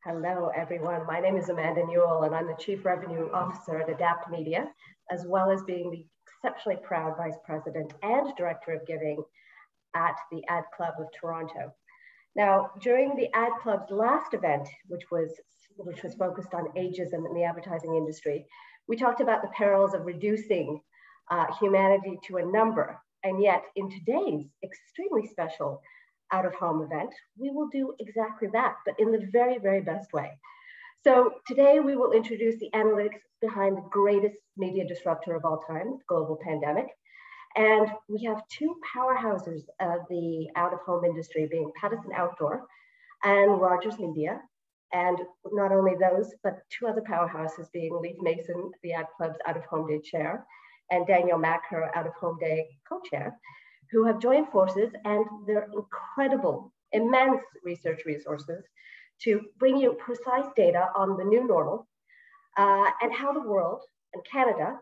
Hello, everyone. My name is Amanda Newell, and I'm the Chief Revenue Officer at Adapt Media, as well as being the exceptionally proud Vice President and Director of Giving at the Ad Club of Toronto. Now, during the Ad Club's last event, which was focused on ageism in the advertising industry, we talked about the perils of reducing humanity to a number. And yet, in today's extremely special out-of-home event, we will do exactly that, but in the very, very best way. So today we will introduce the analytics behind the greatest media disruptor of all time, the global pandemic. And we have two powerhouses of the out-of-home industry, being Pattison Outdoor and Rogers Media. And not only those, but two other powerhouses being Leif Mason, the Ad Club's out-of-home day chair, and Daniel Mack, her out-of-home day co-chair, who have joined forces and their incredible, immense research resources to bring you precise data on the new normal and how the world and Canada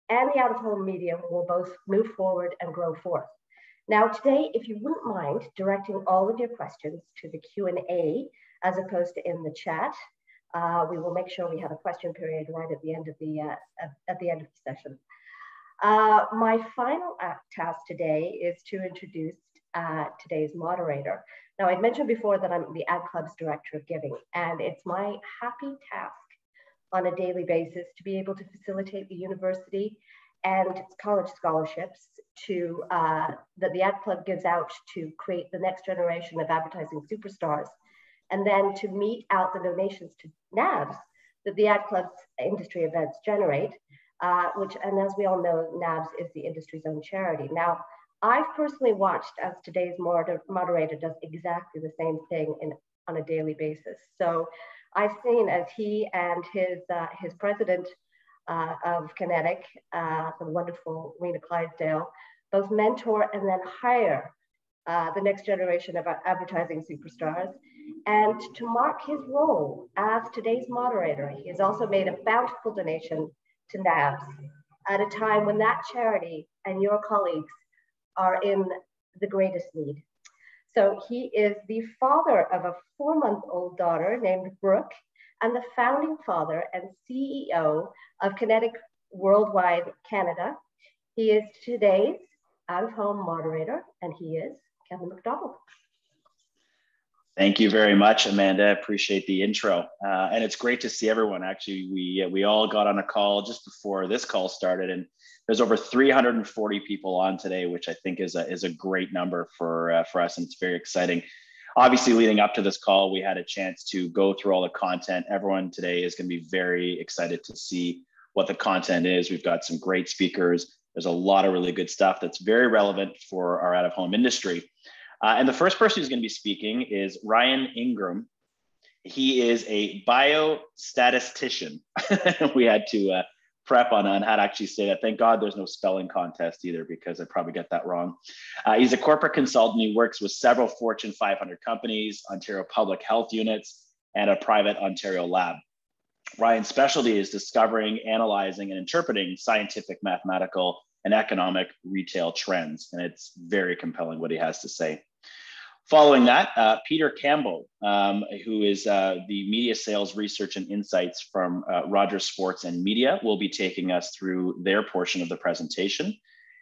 and the out-of-home media will both move forward and grow forth. Now today, if you wouldn't mind directing all of your questions to the Q&A as opposed to in the chat, we will make sure we have a question period right at the end of the session. My final task today is to introduce today's moderator. Now, I'd mentioned before that I'm the Ad Club's Director of Giving, and it's my happy task on a daily basis to be able to facilitate the university and college scholarships that the Ad Club gives out to create the next generation of advertising superstars, and then to mete out the donations to NABs that the Ad Club's industry events generate. And as we all know, NABS is the industry's own charity. Now, I've personally watched as today's moderator does exactly the same thing on a daily basis. So I've seen as he and his president of Kinetic, the wonderful Rena Clydesdale, both mentor and then hire the next generation of advertising superstars. And to mark his role as today's moderator, he has also made a bountiful donation to NABS at a time when that charity and your colleagues are in the greatest need. So he is the father of a 4-month-old daughter named Brooke and the founding father and CEO of Kinetic Worldwide Canada. He is today's out-of-home moderator, and he is Kevin McDonald. Thank you very much, Amanda. I appreciate the intro. And it's great to see everyone. Actually, we all got on a call just before this call started, and there's over 340 people on today, which I think is a great number for us, and it's very exciting. Obviously, leading up to this call, we had a chance to go through all the content. Everyone today is going to be very excited to see what the content is. We've got some great speakers. There's a lot of really good stuff that's very relevant for our out-of-home industry. And the first person who's going to be speaking is Ryan Imgrund. He is a biostatistician. We had to prep on how to actually say that. Thank God there's no spelling contest either, because I probably get that wrong. He's a corporate consultant. He works with several Fortune 500 companies, Ontario public health units, and a private Ontario lab. Ryan's specialty is discovering, analyzing, and interpreting scientific, mathematical, and economic retail trends. And it's very compelling what he has to say. Following that, Peter Kambo, who is the media sales research and insights from Rogers Sports and Media, will be taking us through their portion of the presentation.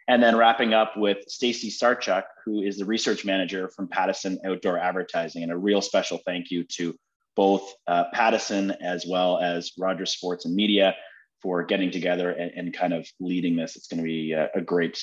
And then wrapping up with StaceySarchuk, who is the research manager from Pattison Outdoor Advertising. And a real special thank you to both Pattison as well as Rogers Sports and Media for getting together and kind of leading this. It's going to be a great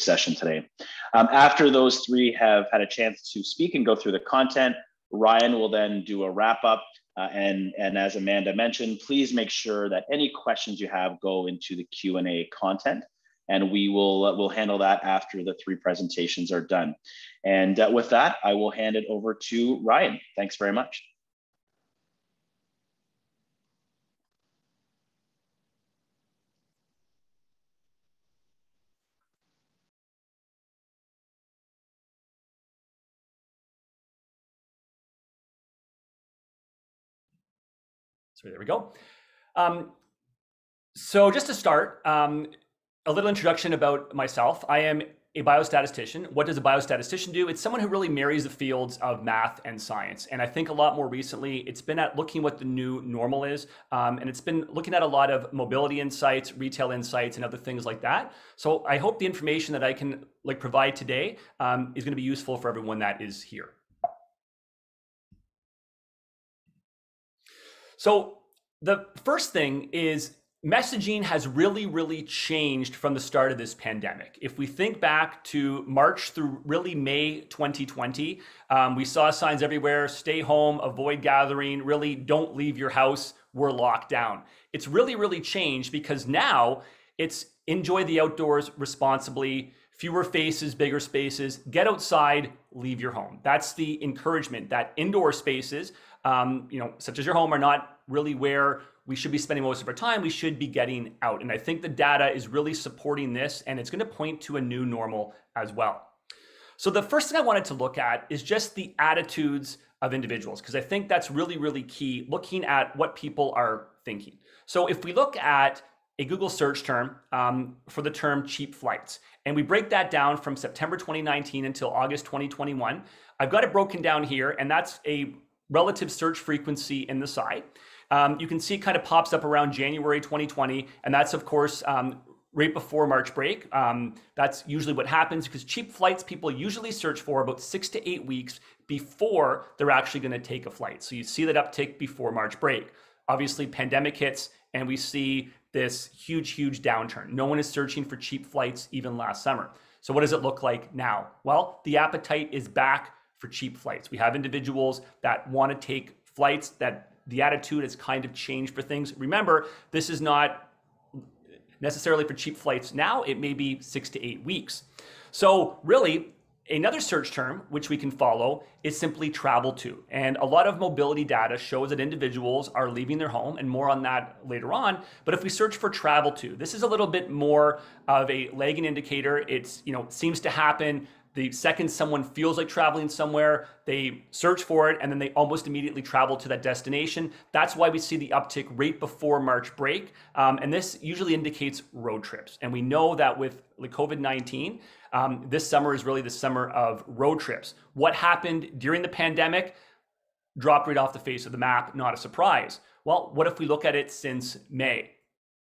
session today. After those three have had a chance to speak and go through the content, Ryan will then do a wrap up. And as Amanda mentioned, please make sure that any questions you have go into the Q&A content, and we'll handle that after the three presentations are done. And with that, I will hand it over to Ryan. Thanks very much. So there we go. So just to start, a little introduction about myself. I am a biostatistician. What does a biostatistician do? It's someone who really marries the fields of math and science. And I think a lot more recently, it's been at looking what the new normal is. And it's been looking at a lot of mobility insights, retail insights, and other things like that. So I hope the information that I can provide today is going to be useful for everyone that is here. So the first thing is messaging has really changed from the start of this pandemic. If we think back to March through really May 2020, we saw signs everywhere: stay home, avoid gathering, really don't leave your house, we're locked down. It's really changed because now it's enjoy the outdoors responsibly, fewer faces, bigger spaces, get outside, leave your home. That's the encouragement that indoor spaces, such as your home, are not really where we should be spending most of our time. We should be getting out. And I think the data is really supporting this, and it's going to point to a new normal as well. So the first thing I wanted to look at is just the attitudes of individuals, because I think that's really key, looking at what people are thinking. So if we look at a Google search term for the term cheap flights, and we break that down from September 2019 until August 2021, I've got it broken down here, and that's a relative search frequency in the side. You can see it kind of pops up around January 2020, and that's of course right before March break. That's usually what happens because cheap flights people usually search for about 6 to 8 weeks before they're actually going to take a flight. So you see that uptick before March break. Obviously, pandemic hits, and we see this huge downturn. No one is searching for cheap flights even last summer. So what does it look like now? Well, the appetite is back for cheap flights. We have individuals that want to take flights, that the attitude has kind of changed for things. Remember, this is not necessarily for cheap flights now. It may be 6 to 8 weeks. So really, another search term which we can follow is simply travel to. And a lot of mobility data shows that individuals are leaving their home, and more on that later on. But if we search for travel to, this is a little bit more of a lagging indicator. It's, seems to happen the second someone feels like traveling somewhere, they search for it, and then they almost immediately travel to that destination. That's why we see the uptick right before March break. And this usually indicates road trips. And we know that with COVID-19, this summer is really the summer of road trips. What happened during the pandemic dropped right off the face of the map, not a surprise. Well, what if we look at it since May?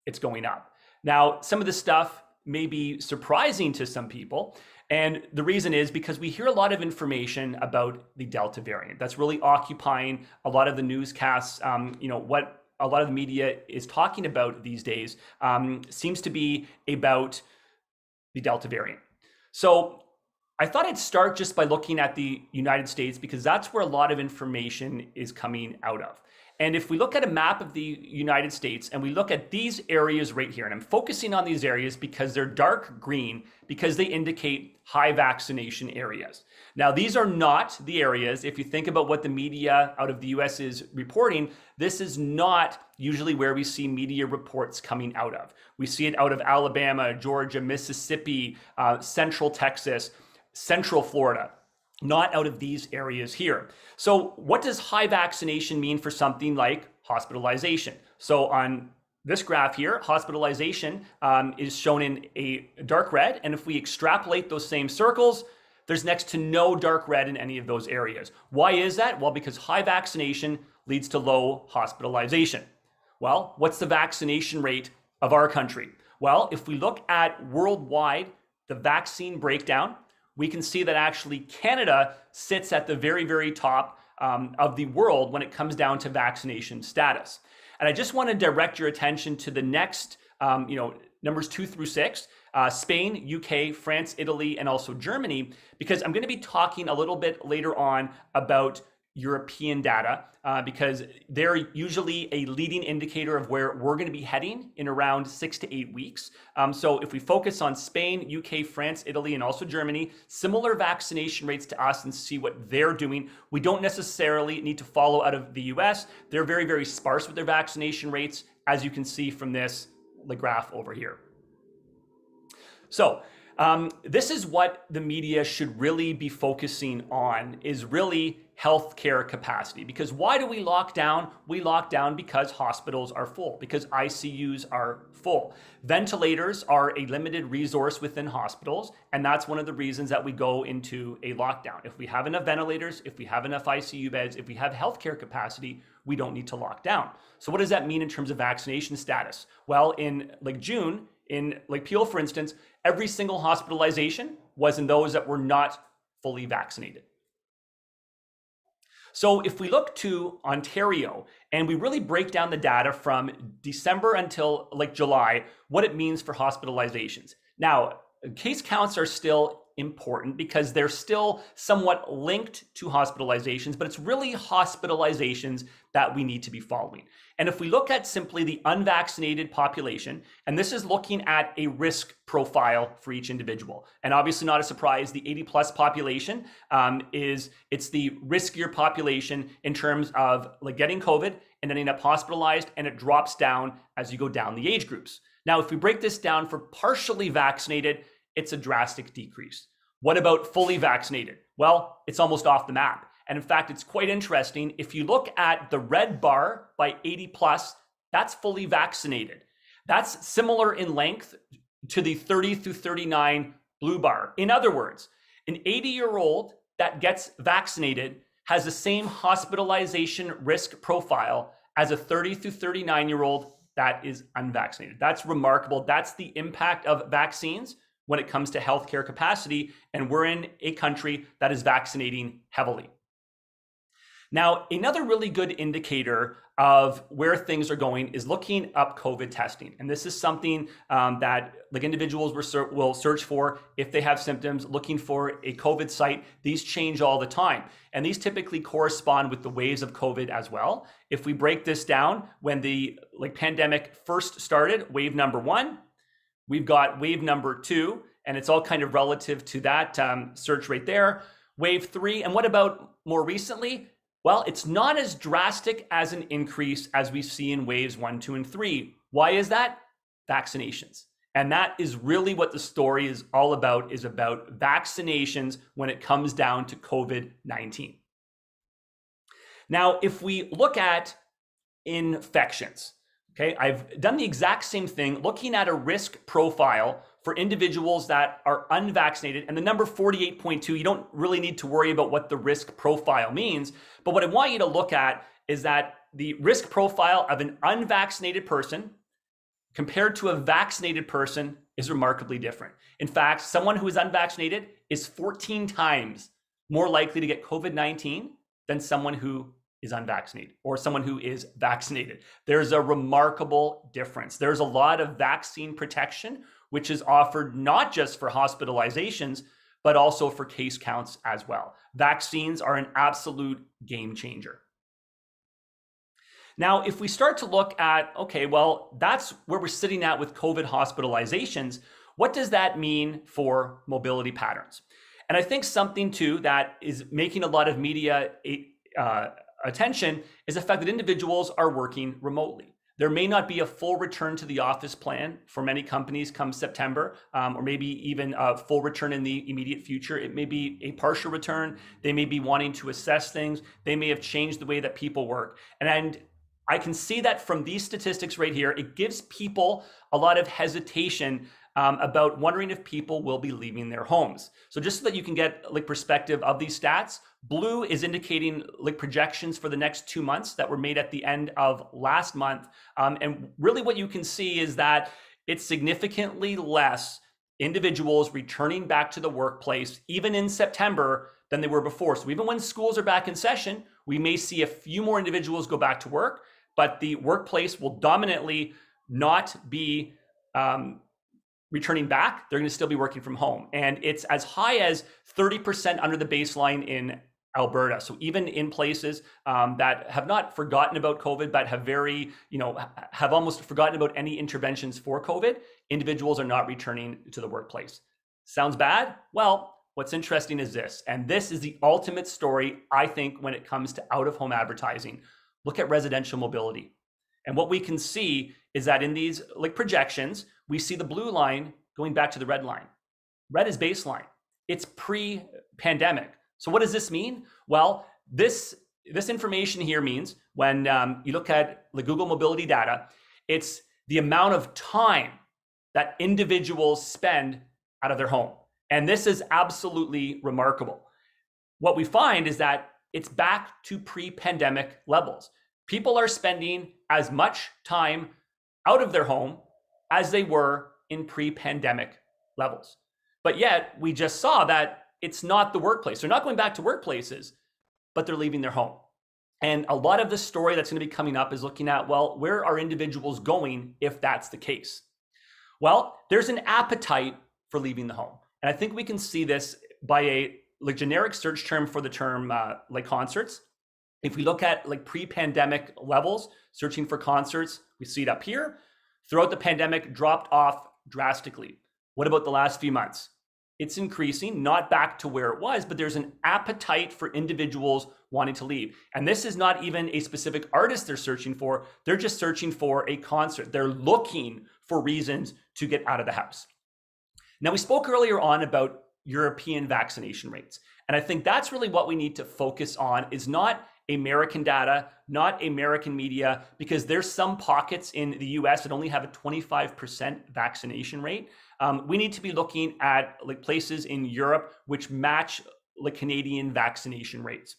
It's going up. Now, some of this stuff may be surprising to some people. And the reason is because we hear a lot of information about the Delta variant. That's really occupying a lot of the newscasts. What a lot of the media is talking about these days seems to be about the Delta variant. So I thought I'd start just by looking at the United States, because that's where a lot of information is coming out of. And if we look at a map of the United States and we look at these areas right here, and I'm focusing on these areas because they're dark green because they indicate high vaccination areas. Now, these are not the areas, if you think about what the media out of the US is reporting, this is not usually where we see media reports coming out of. We see it out of Alabama, Georgia, Mississippi, Central Texas, Central Florida. Not out of these areas here. So what does high vaccination mean for something like hospitalization? So on this graph here, hospitalization is shown in a dark red. And if we extrapolate those same circles, there's next to no dark red in any of those areas. Why is that? Well, because high vaccination leads to low hospitalization. Well, what's the vaccination rate of our country? Well, if we look at worldwide, the vaccine breakdown, we can see that actually Canada sits at the very top of the world when it comes down to vaccination status. And I just want to direct your attention to the next, numbers 2 through 6, Spain, UK, France, Italy, and also Germany, because I'm going to be talking a little bit later on about European data because they're usually a leading indicator of where we're going to be heading in around 6 to 8 weeks. So if we focus on Spain, UK, France, Italy, and also Germany, similar vaccination rates to us and see what they're doing. We don't necessarily need to follow out of the US. They're very sparse with their vaccination rates, as you can see from this graph over here. So This is what the media should really be focusing on, is really healthcare capacity. Because why do we lock down? We lock down because hospitals are full, because ICUs are full. Ventilators are a limited resource within hospitals, and that's one of the reasons that we go into a lockdown. If we have enough ventilators, if we have enough ICU beds, if we have healthcare capacity, we don't need to lock down. So what does that mean in terms of vaccination status? Well, in like June, in like Peel, for instance, every single hospitalization was in those that were not fully vaccinated. So if we look to Ontario and we really break down the data from December until like July, what it means for hospitalizations. Now, case counts are still important because they're still somewhat linked to hospitalizations, but it's really hospitalizations that we need to be following. And if we look at simply the unvaccinated population, and this is looking at a risk profile for each individual, and obviously not a surprise, the 80 plus population it's the riskier population in terms of like getting COVID and ending up hospitalized, and it drops down as you go down the age groups. Now, if we break this down for partially vaccinated, it's a drastic decrease. What about fully vaccinated? Well, it's almost off the map. And in fact, it's quite interesting. If you look at the red bar by 80 plus, that's fully vaccinated. That's similar in length to the 30 through 39 blue bar. In other words, an 80-year-old that gets vaccinated has the same hospitalization risk profile as a 30 through 39-year-old that is unvaccinated. That's remarkable. That's the impact of vaccines when it comes to healthcare capacity, and we're in a country that is vaccinating heavily. Now, another really good indicator of where things are going is looking up COVID testing. And this is something that like individuals will search for if they have symptoms, looking for a COVID site. These change all the time. And these typically correspond with the waves of COVID as well. If we break this down, when the pandemic first started, wave number 1, we've got wave number 2, and it's all kind of relative to that search right there. Wave 3, and what about more recently? Well, it's not as drastic as an increase as we see in waves 1, 2, and 3. Why is that? Vaccinations. And that is really what the story is all about, is about vaccinations when it comes down to COVID-19. Now, if we look at infections, okay, I've done the exact same thing, looking at a risk profile for individuals that are unvaccinated, and the number 48.2, you don't really need to worry about what the risk profile means, but what I want you to look at is that the risk profile of an unvaccinated person compared to a vaccinated person is remarkably different. In fact, someone who is unvaccinated is 14 times more likely to get COVID-19 than someone who is unvaccinated or someone who is vaccinated. There's a remarkable difference. There's a lot of vaccine protection, which is offered not just for hospitalizations, but also for case counts as well. Vaccines are an absolute game changer. Now, if we start to look at, okay, well, that's where we're sitting at with COVID hospitalizations, what does that mean for mobility patterns? And I think something too that is making a lot of media attention is the fact that individuals are working remotely. There may not be a full return to the office plan for many companies come September, or maybe even a full return in the immediate future. It may be a partial return. They may be wanting to assess things. They may have changed the way that people work. And I can see that from these statistics right here. It gives people a lot of hesitation about wondering if people will be leaving their homes. So just so that you can get like perspective of these stats, blue is indicating like projections for the next 2 months that were made at the end of last month. And really what you can see is that it's significantly less individuals returning back to the workplace, even in September, than they were before. So even when schools are back in session, we may see a few more individuals go back to work, but the workplace will dominantly not be returning back. They're going to still be working from home. And it's as high as 30% under the baseline in Alberta. So even in places that have not forgotten about COVID, but have have almost forgotten about any interventions for COVID, individuals are not returning to the workplace. Sounds bad? Well, what's interesting is this, and this is the ultimate story, I think, when it comes to out-of-home advertising. Look at residential mobility. And what we can see is that in these like projections, we see the blue line going back to the red line. red is baseline. It's pre-pandemic. So what does this mean? Well, this information here means when you look at the Google mobility data, it's the amount of time that individuals spend out of their home. And this is absolutely remarkable. What we find is that it's back to pre-pandemic levels. People are spending as much time out of their home as they were in pre-pandemic levels. But yet we just saw that it's not the workplace. They're not going back to workplaces, but they're leaving their home. And a lot of the story that's going to be coming up is looking at, well, where are individuals going if that's the case? Well, there's an appetite for leaving the home. And I think we can see this by a generic search term for the term like concerts. If we look at like pre-pandemic levels, searching for concerts, we see it up here. Throughout the pandemic, dropped off drastically. What about the last few months? It's increasing, not back to where it was, but there's an appetite for individuals wanting to leave. And this is not even a specific artist they're searching for. They're just searching for a concert. They're looking for reasons to get out of the house. Now, we spoke earlier on about European vaccination rates. And I think that's really what we need to focus on, is not American data, not American media, because there's some pockets in the US that only have a 25% vaccination rate. We need to be looking at like places in Europe which match like Canadian vaccination rates.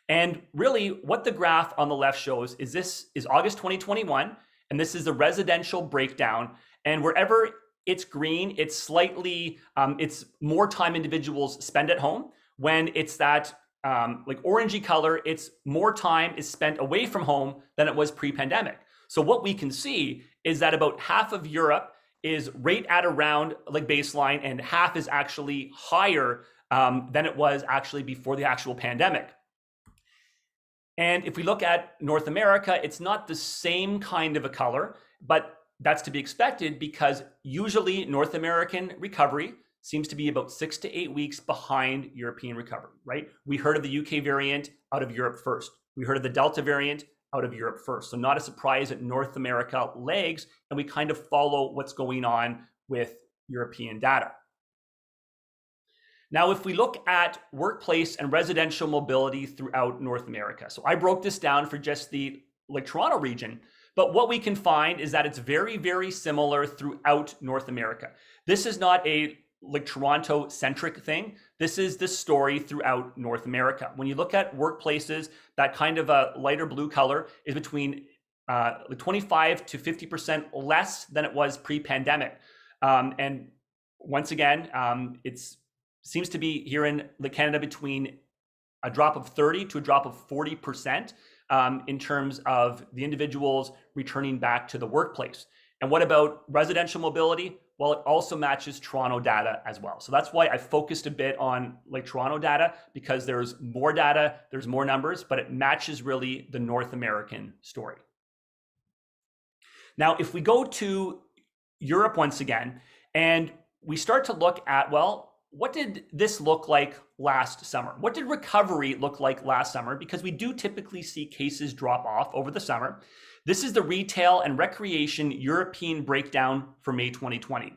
And really what the graph on the left shows is this is August 2021, and this is the residential breakdown. And wherever it's green, it's slightly, it's more time individuals spend at home. When it's that like orangey color, it's more time is spent away from home than it was pre-pandemic. So what we can see is that about half of Europe is right at around like baseline, and half is actually higher than it was actually before the actual pandemic. And if we look at North America, it's not the same kind of a color, but that's to be expected because usually North American recovery seems to be about 6 to 8 weeks behind European recovery, right? We heard of the UK variant out of Europe first. We heard of the Delta variant out of Europe first. So not a surprise that North America lags, and we kind of follow what's going on with European data. Now, if we look at workplace and residential mobility throughout North America, so I broke this down for just the like Toronto region, but what we can find is that it's very, very similar throughout North America. This is not a like Toronto-centric thing. This is the story throughout North America. When you look at workplaces, that kind of a lighter blue color is between 25 to 50% less than it was pre-pandemic. And once again, it's seems to be here in Canada between a drop of 30 to a drop of 40% in terms of the individuals returning back to the workplace. And what about residential mobility? Well, it also matches Toronto data as well. So that's why I focused a bit on like Toronto data, because there's more data, there's more numbers, but it matches really the North American story. Now, if we go to Europe once again, and we start to look at, well, what did this look like last summer? What did recovery look like last summer? Because we do typically see cases drop off over the summer. This is the retail and recreation European breakdown for May 2020.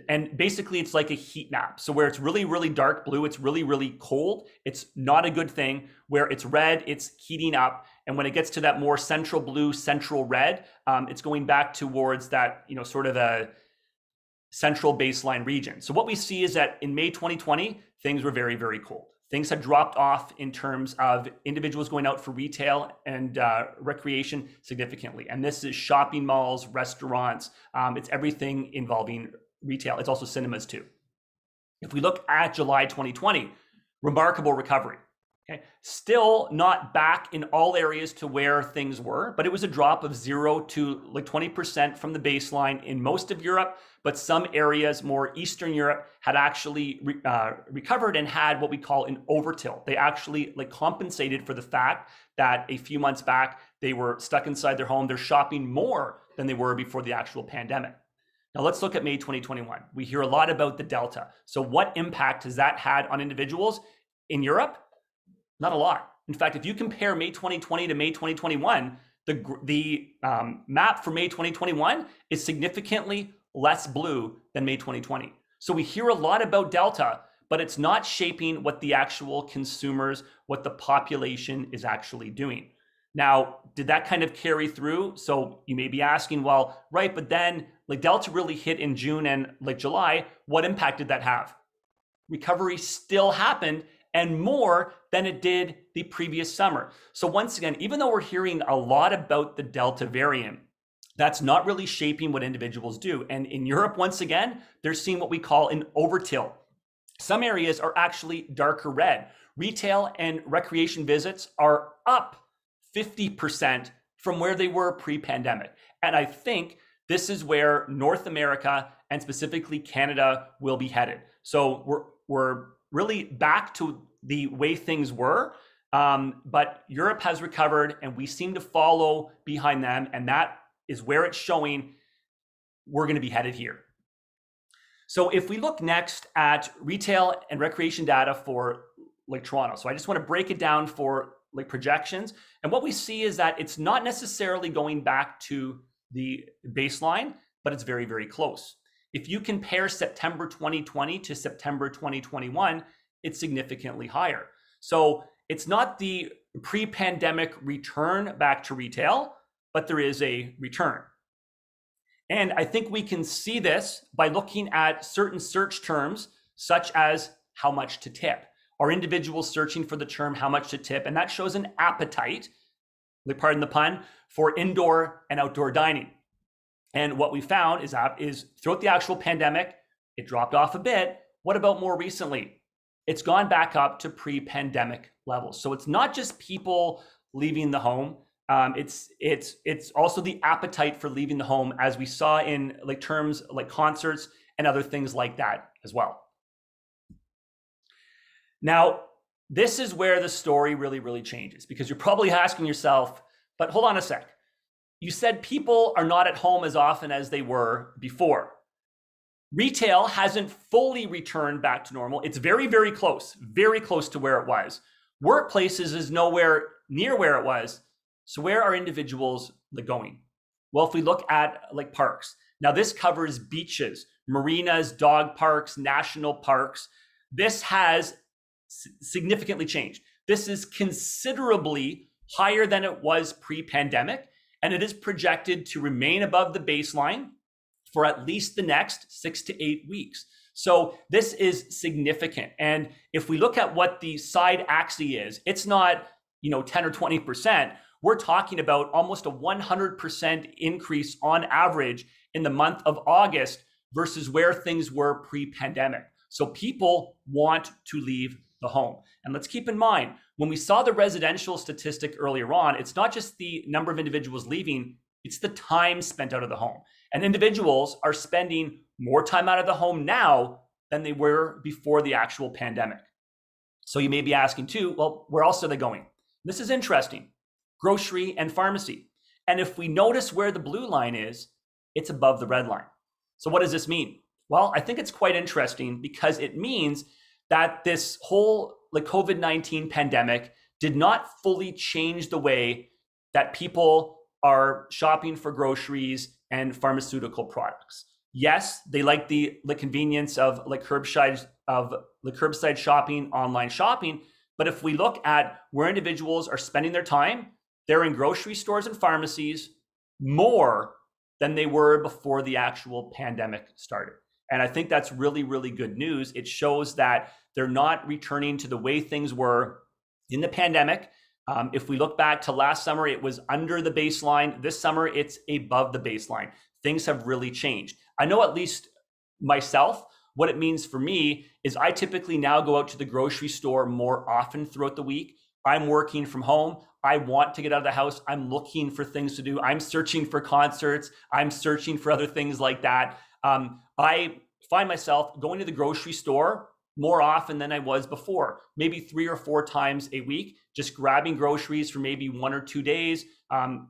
And basically it's like a heat map. So where it's really, really dark blue, it's really, really cold. It's not a good thing. Where it's red, it's heating up. And when it gets to that more central blue, central red, it's going back towards that, sort of a central baseline region. So what we see is that in May 2020, things were very, very cold. Things had dropped off in terms of individuals going out for retail and recreation significantly. And this is shopping malls, restaurants, it's everything involving retail. It's also cinemas too. If we look at July 2020, remarkable recovery. Okay. Still not back in all areas to where things were, but it was a drop of 0 to like 20% from the baseline in most of Europe. But some areas, more Eastern Europe, had actually recovered and had what we call an overtilt. They actually like compensated for the fact that a few months back, they were stuck inside their home. They're shopping more than they were before the actual pandemic. Now let's look at May 2021. We hear a lot about the Delta. So what impact has that had on individuals in Europe? Not a lot. In fact, if you compare May 2020 to May 2021, the map for May 2021 is significantly less blue than May 2020. So we hear a lot about Delta, but it's not shaping what the actual consumers, what the population is actually doing. Now, did that kind of carry through? So you may be asking, well, right, but then like Delta really hit in June and like July. What impact did that have? Recovery still happened, and more than it did the previous summer. So once again, even though we're hearing a lot about the Delta variant, that's not really shaping what individuals do. And in Europe, once again, they're seeing what we call an overtilt. Some areas are actually darker red. Retail and recreation visits are up 50% from where they were pre-pandemic. And I think this is where North America and specifically Canada will be headed. So we're really back to the way things were, but Europe has recovered and we seem to follow behind them, and that is where it's showing we're going to be headed here. So if we look next at retail and recreation data for like Toronto, so I just want to break it down for like projections, and what we see is that it's not necessarily going back to the baseline, but it's very, very close. If you compare September 2020 to September 2021, it's significantly higher. So it's not the pre-pandemic return back to retail, but there is a return. And I think we can see this by looking at certain search terms, such as how much to tip. Are individuals searching for the term how much to tip? And that shows an appetite, pardon the pun, for indoor and outdoor dining. And what we found is throughout the actual pandemic, it dropped off a bit. What about more recently? It's gone back up to pre-pandemic levels. So it's not just people leaving the home. It's also the appetite for leaving the home, as we saw in like terms like concerts and other things like that as well. Now, this is where the story really, really changes, because you're probably asking yourself, but hold on a sec. You said people are not at home as often as they were before. Retail hasn't fully returned back to normal. It's very, very close to where it was. Workplaces is nowhere near where it was. So where are individuals going? Well, if we look at like parks, now this covers beaches, marinas, dog parks, national parks. This has significantly changed. This is considerably higher than it was pre-pandemic, and it is projected to remain above the baseline for at least the next 6 to 8 weeks. So this is significant. And if we look at what the side axis is, it's not 10 or 20%. We're talking about almost a 100% increase on average in the month of August versus where things were pre-pandemic. So people want to leave the home. And let's keep in mind, when we saw the residential statistic earlier on, it's not just the number of individuals leaving, it's the time spent out of the home. And individuals are spending more time out of the home now than they were before the actual pandemic. So you may be asking too, well, where else are they going? This is interesting. Grocery and pharmacy. And if we notice where the blue line is, it's above the red line. So what does this mean? Well, I think it's quite interesting because it means that this whole COVID-19 pandemic did not fully change the way that people are shopping for groceries and pharmaceutical products. Yes, they like the convenience of curbside shopping, online shopping. But if we look at where individuals are spending their time, they're in grocery stores and pharmacies more than they were before the actual pandemic started. And I think that's really, really good news. It shows that they're not returning to the way things were in the pandemic. If we look back to last summer, it was under the baseline. This summer, it's above the baseline. Things have really changed. I know, at least myself, what it means for me is I typically now go out to the grocery store more often throughout the week. I'm working from home. I want to get out of the house. I'm looking for things to do. I'm searching for concerts. I'm searching for other things like that. I find myself going to the grocery store more often than I was before, maybe 3 or 4 times a week, just grabbing groceries for maybe 1 or 2 days,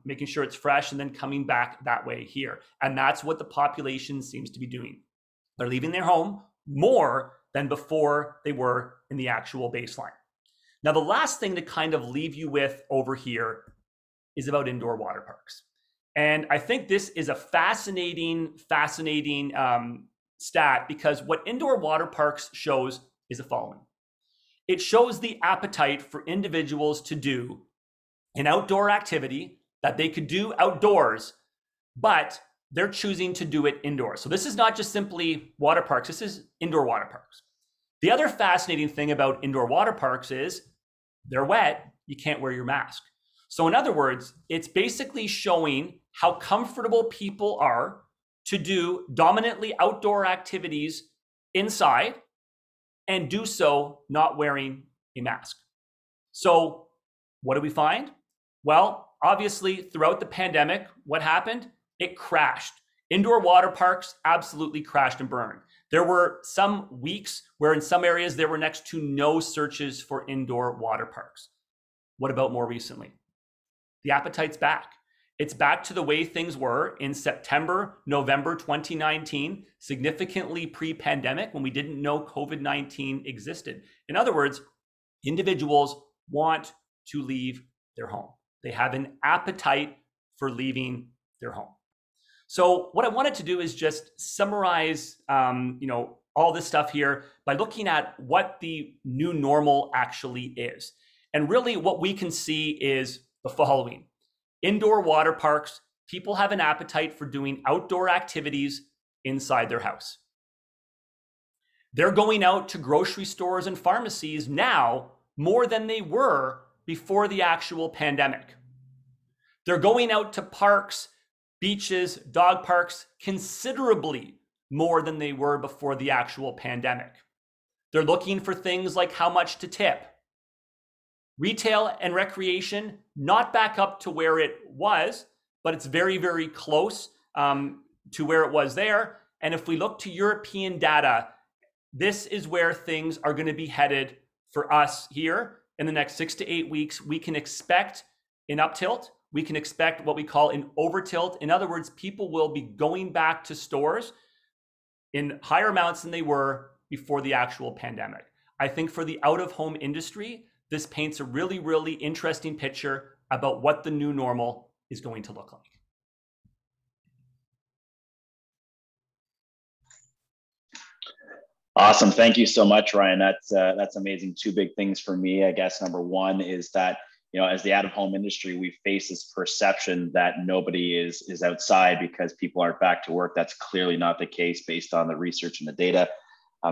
making sure it's fresh, and then coming back that way here. And that's what the population seems to be doing. They're leaving their home more than before they were in the actual baseline. Now, the last thing to kind of leave you with over here is about indoor water parks. And I think this is a fascinating stat because what indoor water parks shows is the following. It shows the appetite for individuals to do an outdoor activity that they could do outdoors, but they're choosing to do it indoors. So this is not just simply water parks, this is indoor water parks. The other fascinating thing about indoor water parks is they're wet, you can't wear your mask. So in other words, it's basically showing how comfortable people are to do dominantly outdoor activities inside and do so not wearing a mask. So what do we find? Well, obviously throughout the pandemic, what happened? It crashed. Indoor water parks absolutely crashed and burned. There were some weeks where in some areas there were next to no searches for indoor water parks. What about more recently? The appetite's back. It's back to the way things were in September, November 2019, significantly pre-pandemic when we didn't know COVID-19 existed. In other words, individuals want to leave their home. They have an appetite for leaving their home. So what I wanted to do is just summarize, all this stuff here by looking at what the new normal actually is. And really what we can see is the following. Indoor water parks, people have an appetite for doing outdoor activities inside their house. They're going out to grocery stores and pharmacies now more than they were before the actual pandemic. They're going out to parks, beaches, dog parks considerably more than they were before the actual pandemic. They're looking for things like how much to tip. Retail and recreation, not back up to where it was, but it's very, very close to where it was there. And if we look to European data, this is where things are going to be headed for us here in the next 6 to 8 weeks. We can expect an uptilt. We can expect what we call an overtilt. In other words, people will be going back to stores in higher amounts than they were before the actual pandemic. I think for the out-of-home industry, this paints a really, really interesting picture about what the new normal is going to look like. Awesome. Thank you so much, Ryan. That's amazing. Two big things for me, I guess. Number one is that, as the out-of-home industry, we face this perception that nobody is outside because people aren't back to work. That's clearly not the case based on the research and the data.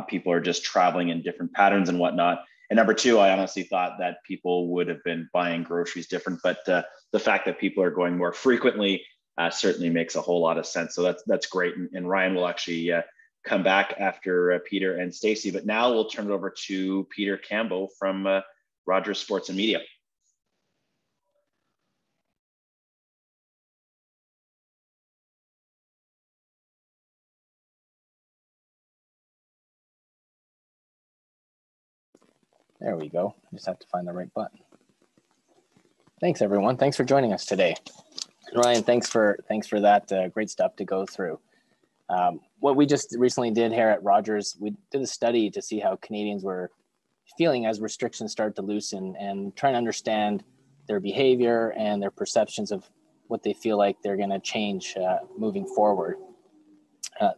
People are just traveling in different patterns and whatnot. And number two, I honestly thought that people would have been buying groceries different, but the fact that people are going more frequently certainly makes a whole lot of sense. So that's great. And Ryan will actually come back after Peter and Stacey, but now we'll turn it over to Peter Kambo from Rogers Sports and Media. There we go. Just have to find the right button. Thanks, everyone. Thanks for joining us today. Ryan, thanks for that great stuff to go through. What we just recently did here at Rogers, we did a study to see how Canadians were feeling as restrictions start to loosen and trying to understand their behavior and their perceptions of what they feel like they're going to change moving forward.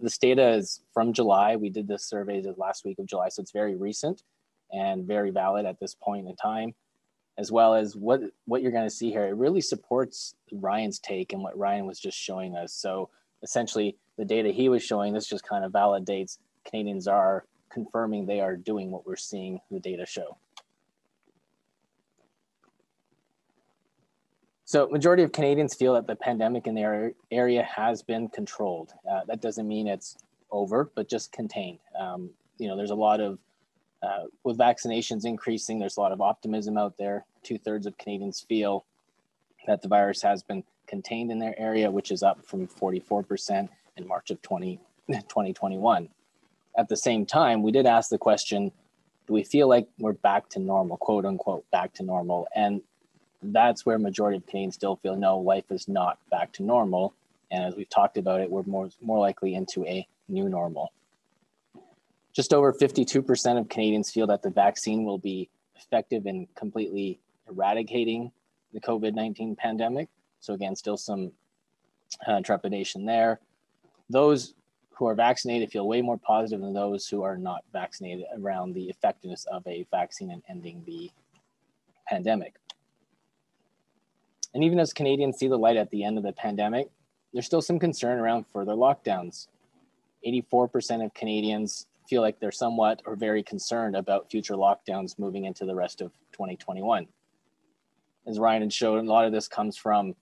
This data is from July. We did this survey the last week of July, so it's very recent and very valid at this point in time, as well as what you're going to see here. It really supports Ryan's take and what Ryan was just showing us. So essentially, the data he was showing, this just kind of validates Canadians are confirming they are doing what we're seeing the data show. So majority of Canadians feel that the pandemic in their area has been controlled. That doesn't mean it's over, but just contained. There's a lot of with vaccinations increasing, there's a lot of optimism out there. 2/3 of Canadians feel that the virus has been contained in their area, which is up from 44% in March of 2021. At the same time, we did ask the question, do we feel like we're back to normal, quote unquote, back to normal? And that's where majority of Canadians still feel, no, life is not back to normal. And as we've talked about it, we're more likely into a new normal. Just over 52% of Canadians feel that the vaccine will be effective in completely eradicating the COVID-19 pandemic. So again, still some trepidation there. Those who are vaccinated feel way more positive than those who are not vaccinated around the effectiveness of a vaccine and ending the pandemic. And even as Canadians see the light at the end of the pandemic, there's still some concern around further lockdowns. 84% of Canadians feel like they're somewhat or very concerned about future lockdowns moving into the rest of 2021. As Ryan had shown, a lot of this comes from,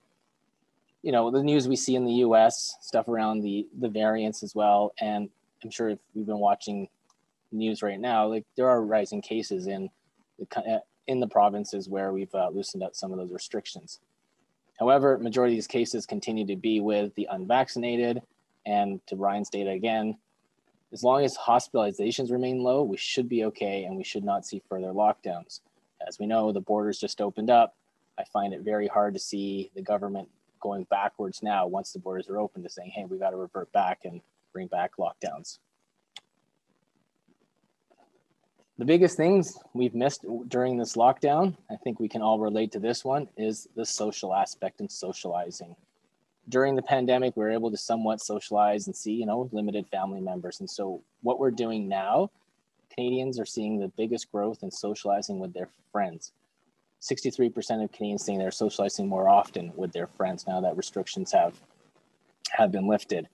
you know, the news we see in the US, stuff around the variants as well. And I'm sure if we've been watching news right now, like there are rising cases in the provinces where we've loosened up some of those restrictions. However, majority of these cases continue to be with the unvaccinated. And to Ryan's data again, as long as hospitalizations remain low, we should be okay and we should not see further lockdowns. As we know, the borders just opened up. I find it very hard to see the government going backwards now once the borders are open to saying, hey, we got to revert back and bring back lockdowns. The biggest things we've missed during this lockdown, I think we can all relate to this one, is the social aspect and socializing. During the pandemic, we were able to somewhat socialize and see, you know, limited family members. And so what we're doing now, Canadians are seeing the biggest growth in socializing with their friends. 63% of Canadians saying they're socializing more often with their friends now that restrictions have been lifted.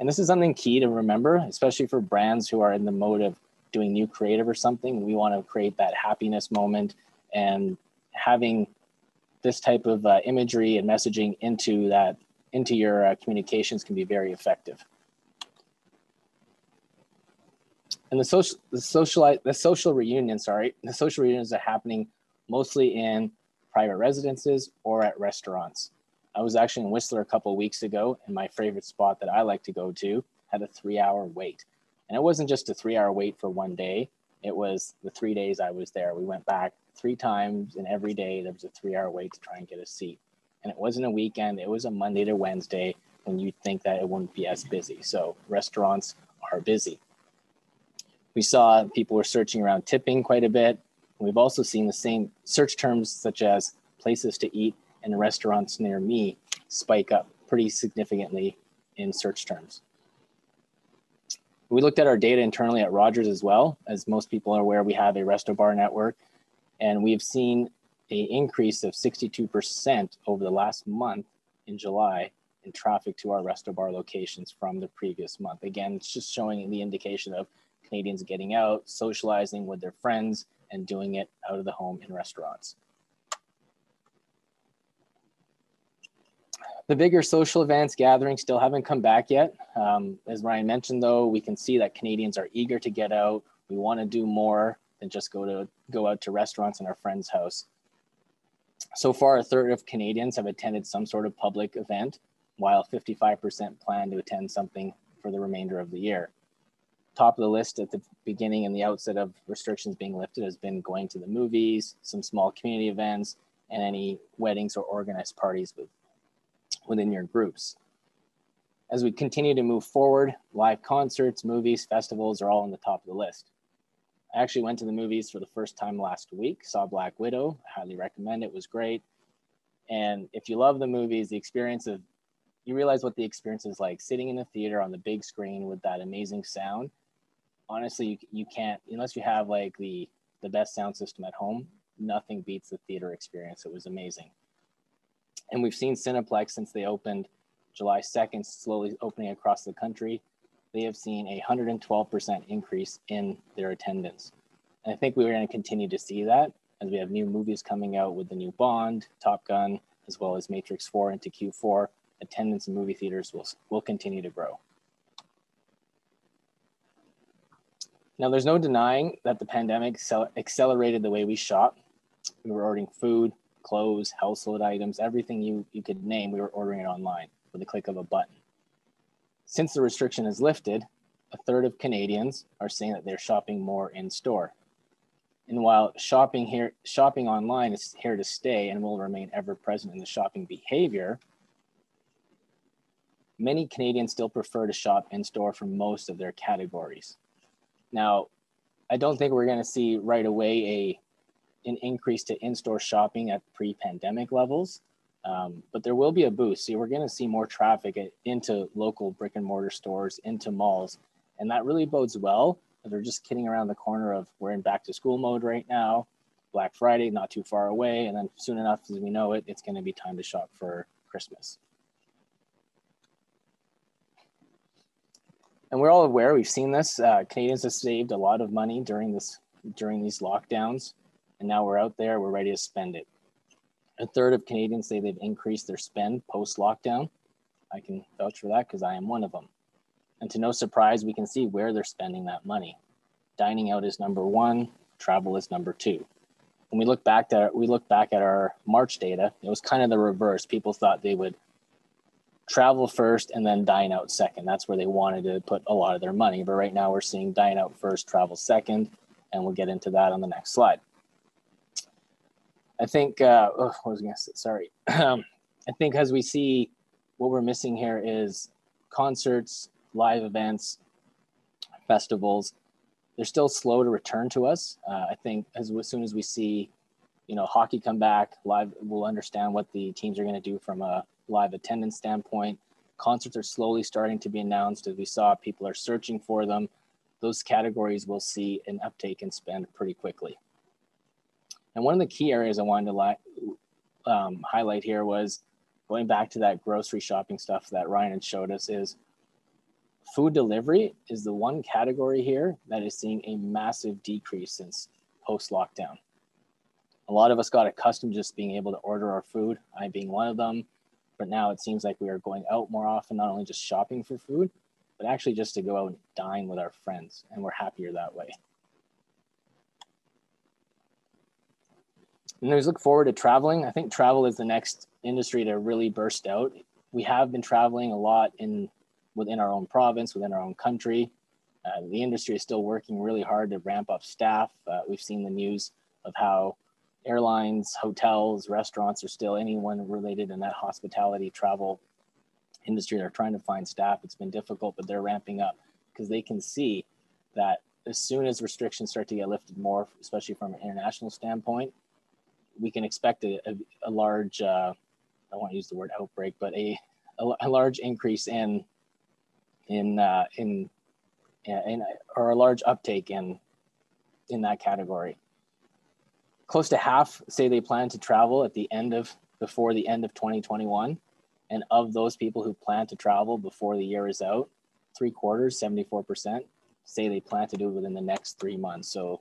And this is something key to remember, especially for brands who are in the mode of doing new creative or something. We want to create that happiness moment, and having this type of imagery and messaging into your communications can be very effective. And the social reunions are happening mostly in private residences or at restaurants. I was actually in Whistler a couple of weeks ago, and my favorite spot that I like to go to had a 3-hour wait. And it wasn't just a 3-hour wait for one day. It was the 3 days I was there. We went back 3 times, and every day there was a 3-hour wait to try and get a seat. And it wasn't a weekend. It was a Monday to Wednesday when you'd think that it wouldn't be as busy. So restaurants are busy. We saw people were searching around tipping quite a bit. We've also seen the same search terms such as places to eat and restaurants near me spike up pretty significantly in search terms. We looked at our data internally at Rogers as well. As most people are aware, we have a resto bar network, and we've seen an increase of 62% over the last month in July in traffic to our resto bar locations from the previous month. Again, it's just showing the indication of Canadians getting out, socializing with their friends, and doing it out of the home in restaurants. The bigger social events, gatherings still haven't come back yet. As Ryan mentioned though, we can see that Canadians are eager to get out. We want to do more than just go out to restaurants in our friend's house. So far, 1/3 of Canadians have attended some sort of public event, while 55% plan to attend something for the remainder of the year. Top of the list at the beginning and the outset of restrictions being lifted has been going to the movies, some small community events, and any weddings or organized parties within your groups. As we continue to move forward, live concerts, movies, festivals are all on the top of the list. I actually went to the movies for the first time last week, saw Black Widow. I highly recommend it. It was great. And if you love the movies, you realize what the experience is like sitting in the theater on the big screen with that amazing sound. Honestly, you can't, unless you have like the best sound system at home, nothing beats the theater experience. It was amazing. And we've seen Cineplex since they opened July 2nd, slowly opening across the country. They have seen a 112% increase in their attendance. And I think we're going to continue to see that as we have new movies coming out with the new Bond, Top Gun, as well as Matrix 4 into Q4. Attendance in movie theaters will continue to grow. Now, there's no denying that the pandemic accelerated the way we shop. We were ordering food, clothes, household items, everything you could name, we were ordering it online with a click of a button. Since the restriction is lifted, 1/3 of Canadians are saying that they're shopping more in store. And while shopping online is here to stay and will remain ever present in the shopping behavior, many Canadians still prefer to shop in store for most of their categories. Now, I don't think we're going to see right away an increase to in-store shopping at pre-pandemic levels. But there will be a boost. So we're going to see more traffic into local brick and mortar stores, into malls. And that really bodes well. They're just kidding around the corner of we're in back to school mode right now. Black Friday, not too far away. And then soon enough as we know it, it's going to be time to shop for Christmas. And we're all aware, we've seen this. Canadians have saved a lot of money during these lockdowns. And now we're out there, we're ready to spend it. A third of Canadians say they've increased their spend post-lockdown. I can vouch for that because I am one of them. And to no surprise, we can see where they're spending that money. Dining out is number one, travel is number two. When we look back at our March data, it was kind of the reverse. People thought they would travel first and then dine out second. That's where they wanted to put a lot of their money. But right now we're seeing dine out first, travel second, and we'll get into that on the next slide. I think, what was I going to say? Sorry. I think as we see, what we're missing here is concerts, live events, festivals. They're still slow to return to us. I think as soon as we see, hockey come back, live, we'll understand what the teams are going to do from a live attendance standpoint. Concerts are slowly starting to be announced. As we saw, people are searching for them. Those categories will see an uptake in spend pretty quickly. And one of the key areas I wanted to highlight here was going back to that grocery shopping stuff that Ryan had showed us is food delivery is the one category here that is seeing a massive decrease since post-lockdown. A lot of us got accustomed to just being able to order our food, I being one of them, but now it seems like we are going out more often, not only just shopping for food, but actually just to go out and dine with our friends, and we're happier that way. And as we look forward to traveling, I think travel is the next industry to really burst out. We have been traveling a lot within our own province, within our own country. The industry is still working really hard to ramp up staff. We've seen the news of how airlines, hotels, restaurants are still anyone related in that hospitality travel industry are trying to find staff. It's been difficult, but they're ramping up because they can see that as soon as restrictions start to get lifted more, especially from an international standpoint, we can expect a large, I won't use the word outbreak, but a large increase or a large uptake in that category. Close to half say they plan to travel before the end of 2021. And of those people who plan to travel before the year is out, 3/4, 74%, say they plan to do it within the next 3 months. So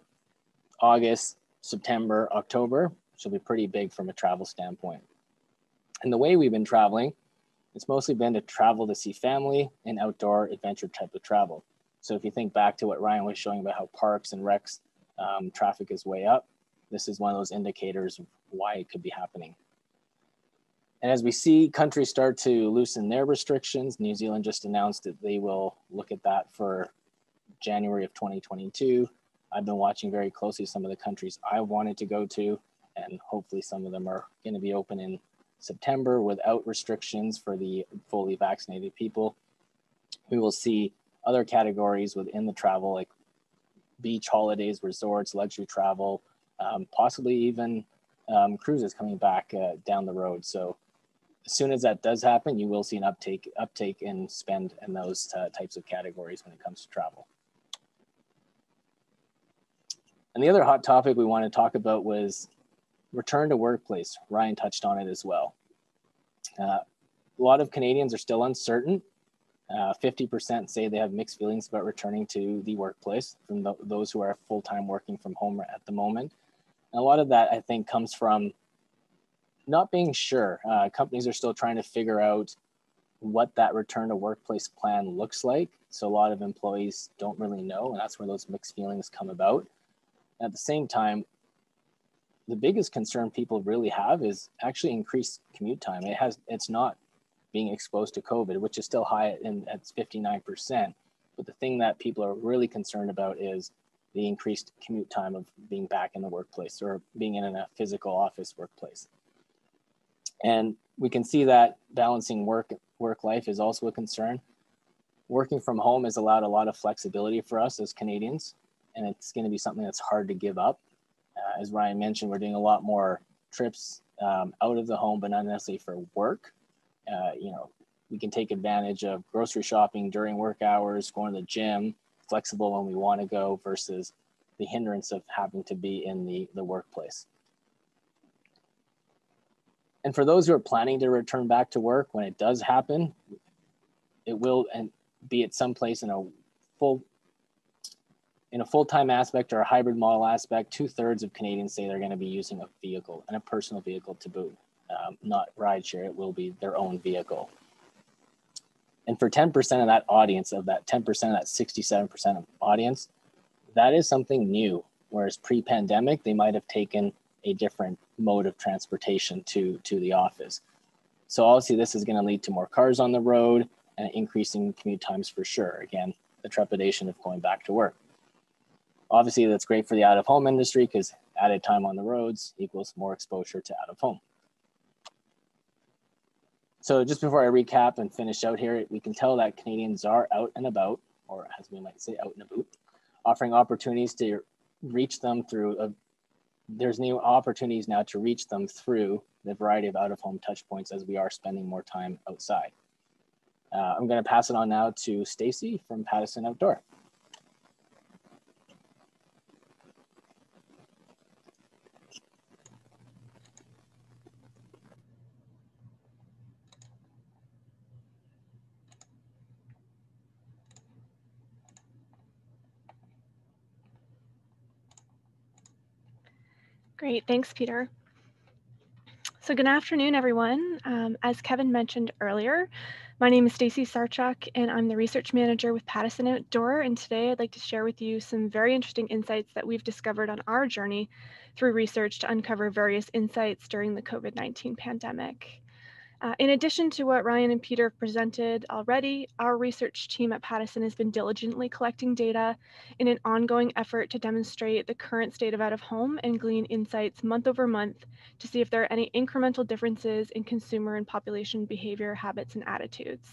August, September, October should be pretty big from a travel standpoint. And the way we've been traveling, it's mostly been to travel to see family and outdoor adventure type of travel. So if you think back to what Ryan was showing about how parks and recs traffic is way up, this is one of those indicators of why it could be happening. And as we see countries start to loosen their restrictions, New Zealand just announced that they will look at that for January of 2022. I've been watching very closely some of the countries I wanted to go to, and hopefully some of them are going to be open in September without restrictions for the fully vaccinated people. We will see other categories within the travel, like beach holidays, resorts, luxury travel, possibly even cruises coming back down the road. So as soon as that does happen, you will see an uptake in spend in those types of categories when it comes to travel. And the other hot topic we want to talk about was return to workplace. Ryan touched on it as well. A lot of Canadians are still uncertain. 50% say they have mixed feelings about returning to the workplace from those who are full-time working from home at the moment. And a lot of that, I think, comes from not being sure. Companies are still trying to figure out what that return to workplace plan looks like. So a lot of employees don't really know, and that's where those mixed feelings come about. At the same time, the biggest concern people really have is actually increased commute time. It's not being exposed to COVID, which is still high at 59%. But the thing that people are really concerned about is the increased commute time of being back in the workplace or being in a physical office workplace. And we can see that balancing work life is also a concern. Working from home has allowed a lot of flexibility for us as Canadians, and it's going to be something that's hard to give up. As Ryan mentioned, we're doing a lot more trips out of the home, but not necessarily for work. We can take advantage of grocery shopping during work hours, going to the gym, flexible when we want to go, versus the hindrance of having to be in the workplace. And for those who are planning to return back to work, when it does happen, it will be at some place in a full-time aspect or a hybrid model aspect. 2/3 of Canadians say they're going to be using a vehicle, and a personal vehicle to boot, not rideshare. It will be their own vehicle. And for 10% of that audience, of that 10% of that 67% of audience, that is something new. Whereas pre-pandemic, they might have taken a different mode of transportation to the office. So obviously this is going to lead to more cars on the road and increasing commute times for sure. Again, the trepidation of going back to work. Obviously that's great for the out-of-home industry because added time on the roads equals more exposure to out-of-home. So just before I recap and finish out here, we can tell that Canadians are out and about, or as we might say, out and about, offering opportunities to reach them through, there's new opportunities now to reach them through the variety of out-of-home touch points as we are spending more time outside. I'm going to pass it on now to Stacey from Pattison Outdoor. Great, thanks, Peter. So good afternoon, everyone. As Kevin mentioned earlier, my name is StaceySarchuk, and I'm the research manager with Pattison Outdoor. And today I'd like to share with you some very interesting insights that we've discovered on our journey through research to uncover various insights during the COVID-19 pandemic. In addition to what Ryan and Peter presented already, our research team at Pattison has been diligently collecting data in an ongoing effort to demonstrate the current state of out-of-home and glean insights month over month to see if there are any incremental differences in consumer and population behavior, habits, and attitudes.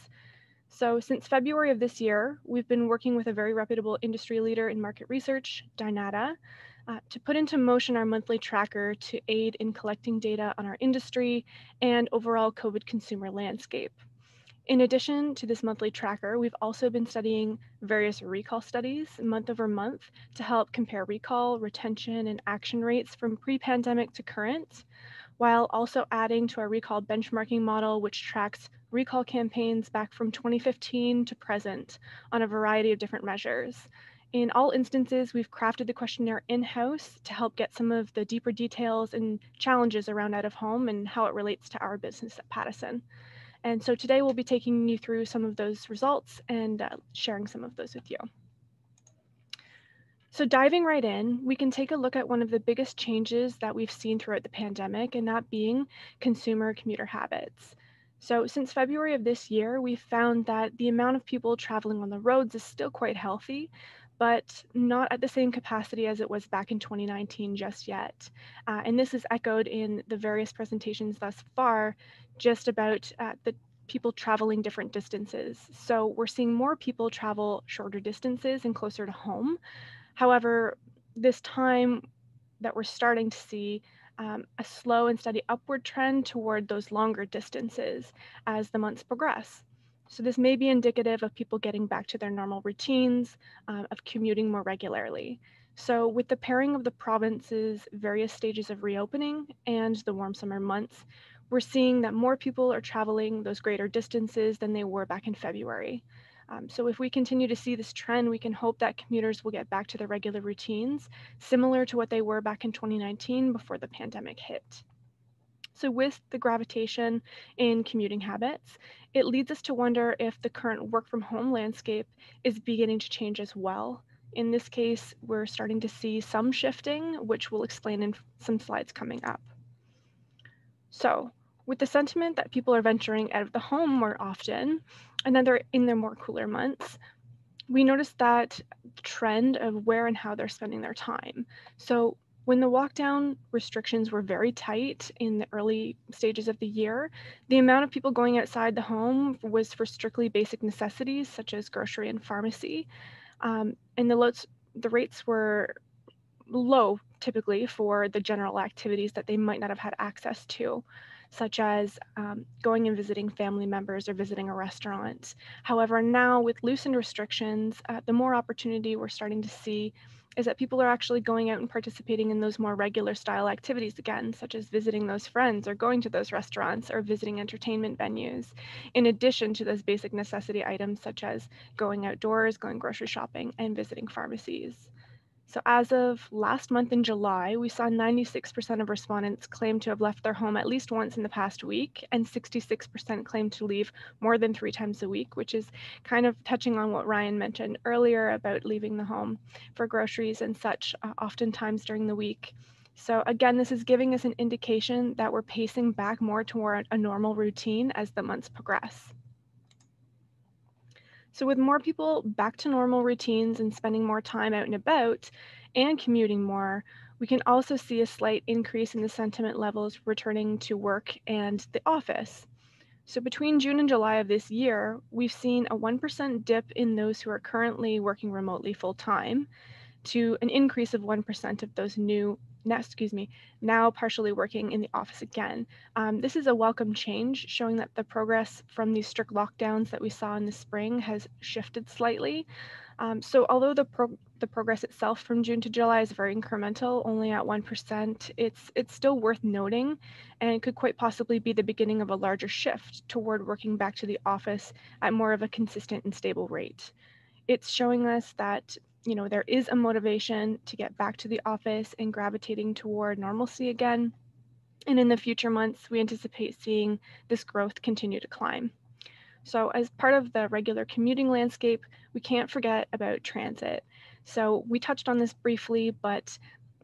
So since February of this year, we've been working with a very reputable industry leader in market research, Dynata, to put into motion our monthly tracker to aid in collecting data on our industry and overall COVID consumer landscape. In addition to this monthly tracker, we've also been studying various recall studies month over month to help compare recall, retention, and action rates from pre-pandemic to current, while also adding to our recall benchmarking model, which tracks recall campaigns back from 2015 to present on a variety of different measures. In all instances, we've crafted the questionnaire in-house to help get some of the deeper details and challenges around out-of-home and how it relates to our business at Pattison. And so today we'll be taking you through some of those results and sharing some of those with you. So diving right in, we can take a look at one of the biggest changes that we've seen throughout the pandemic, and that being consumer commuter habits. So since February of this year, we've found that the amount of people traveling on the roads is still quite healthy, but not at the same capacity as it was back in 2019 just yet. And this is echoed in the various presentations thus far, just about the people traveling different distances. So we're seeing more people travel shorter distances and closer to home. However, this time that we're starting to see a slow and steady upward trend toward those longer distances as the months progress. So this may be indicative of people getting back to their normal routines, of commuting more regularly. So with the pairing of the province's various stages of reopening and the warm summer months, we're seeing that more people are traveling those greater distances than they were back in February. So if we continue to see this trend, we can hope that commuters will get back to their regular routines, similar to what they were back in 2019 before the pandemic hit. So with the gravitation in commuting habits, it leads us to wonder if the current work from home landscape is beginning to change as well. In this case, we're starting to see some shifting, which we'll explain in some slides coming up. So with the sentiment that people are venturing out of the home more often, and then they're in their more cooler months, we noticed that trend of where and how they're spending their time. So when the lockdown restrictions were very tight in the early stages of the year, the amount of people going outside the home was for strictly basic necessities such as grocery and pharmacy. And the rates were low typically for the general activities that they might not have had access to, such as going and visiting family members or visiting a restaurant. However, now with loosened restrictions, the more opportunity we're starting to see is that people are actually going out and participating in those more regular style activities again, such as visiting those friends or going to those restaurants or visiting entertainment venues, in addition to those basic necessity items such as going outdoors, going grocery shopping, and visiting pharmacies. So as of last month in July, we saw 96% of respondents claim to have left their home at least once in the past week, and 66% claim to leave more than 3 times a week, which is kind of touching on what Ryan mentioned earlier about leaving the home for groceries and such, oftentimes during the week. So again, this is giving us an indication that we're pacing back more toward a normal routine as the months progress. So with more people back to normal routines and spending more time out and about and commuting more, we can also see a slight increase in the sentiment levels returning to work and the office. So between June and July of this year, we've seen a 1% dip in those who are currently working remotely full-time to an increase of 1% of those now partially working in the office again. This is a welcome change, showing that the progress from these strict lockdowns that we saw in the spring has shifted slightly. So although the progress itself from June to July is very incremental, only at 1%, it's still worth noting, and could quite possibly be the beginning of a larger shift toward working back to the office at more of a consistent and stable rate. It's showing us that there is a motivation to get back to the office and gravitating toward normalcy again. And in the future months, we anticipate seeing this growth continue to climb. So as part of the regular commuting landscape, we can't forget about transit. So we touched on this briefly, but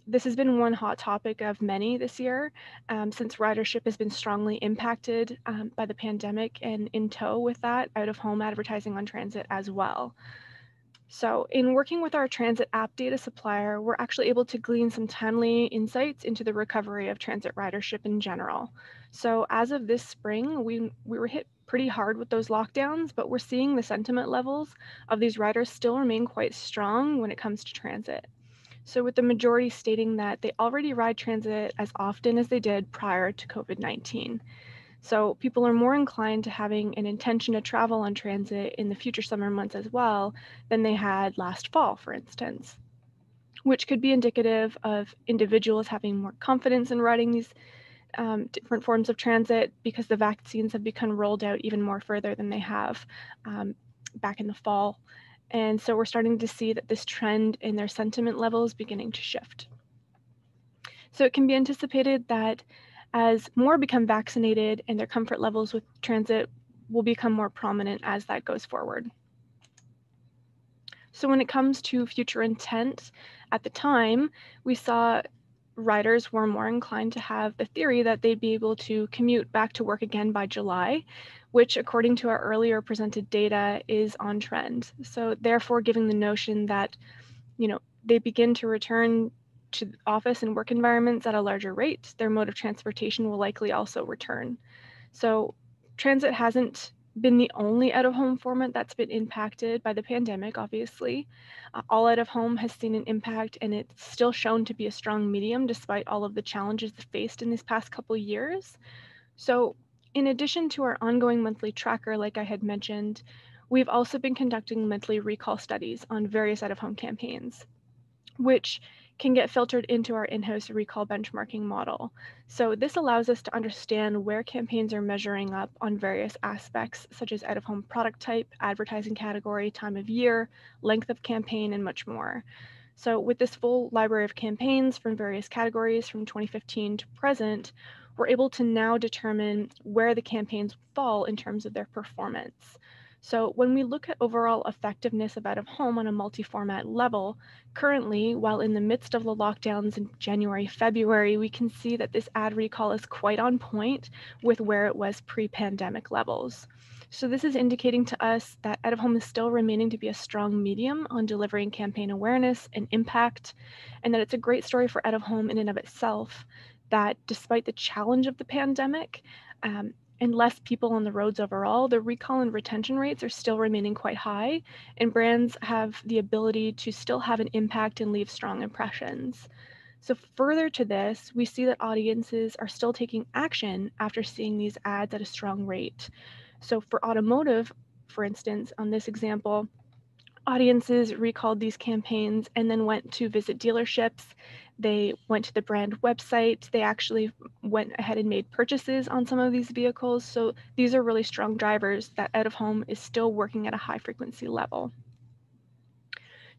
this has been one hot topic of many this year, since ridership has been strongly impacted by the pandemic, and in tow with that, out-of-home advertising on transit as well. So in working with our transit app data supplier, we're actually able to glean some timely insights into the recovery of transit ridership in general. So as of this spring, we were hit pretty hard with those lockdowns, but we're seeing the sentiment levels of these riders still remain quite strong when it comes to transit. So with the majority stating that they already ride transit as often as they did prior to COVID-19. So people are more inclined to having an intention to travel on transit in the future summer months as well than they had last fall, for instance, which could be indicative of individuals having more confidence in riding these different forms of transit because the vaccines have become rolled out even more further than they have back in the fall. And so we're starting to see that this trend in their sentiment levels beginning to shift. So it can be anticipated that as more become vaccinated and their comfort levels with transit will become more prominent as that goes forward. So when it comes to future intent, at the time, we saw riders were more inclined to have the theory that they'd be able to commute back to work again by July, which according to our earlier presented data is on trend. So therefore giving the notion that, they begin to return to office and work environments at a larger rate, their mode of transportation will likely also return. So transit hasn't been the only out-of-home format that's been impacted by the pandemic, obviously. All out-of-home has seen an impact, and it's still shown to be a strong medium despite all of the challenges faced in these past couple of years. So in addition to our ongoing monthly tracker, like I had mentioned, we've also been conducting monthly recall studies on various out-of-home campaigns, which can get filtered into our in-house recall benchmarking model. So this allows us to understand where campaigns are measuring up on various aspects, such as out-of-home product type, advertising category, time of year, length of campaign, and much more. So with this full library of campaigns from various categories from 2015 to present, we're able to now determine where the campaigns fall in terms of their performance. So when we look at overall effectiveness of out-of-home on a multi-format level, currently, while in the midst of the lockdowns in January, February, we can see that this ad recall is quite on point with where it was pre-pandemic levels. So this is indicating to us that out-of-home is still remaining to be a strong medium on delivering campaign awareness and impact, and that it's a great story for out-of-home in and of itself, that despite the challenge of the pandemic, and less people on the roads overall, the recall and retention rates are still remaining quite high, and brands have the ability to still have an impact and leave strong impressions. So further to this, we see that audiences are still taking action after seeing these ads at a strong rate. So for automotive, for instance, on this example, audiences recalled these campaigns and then went to visit dealerships. They went to the brand website. They actually went ahead and made purchases on some of these vehicles. So these are really strong drivers that out of home is still working at a high frequency level.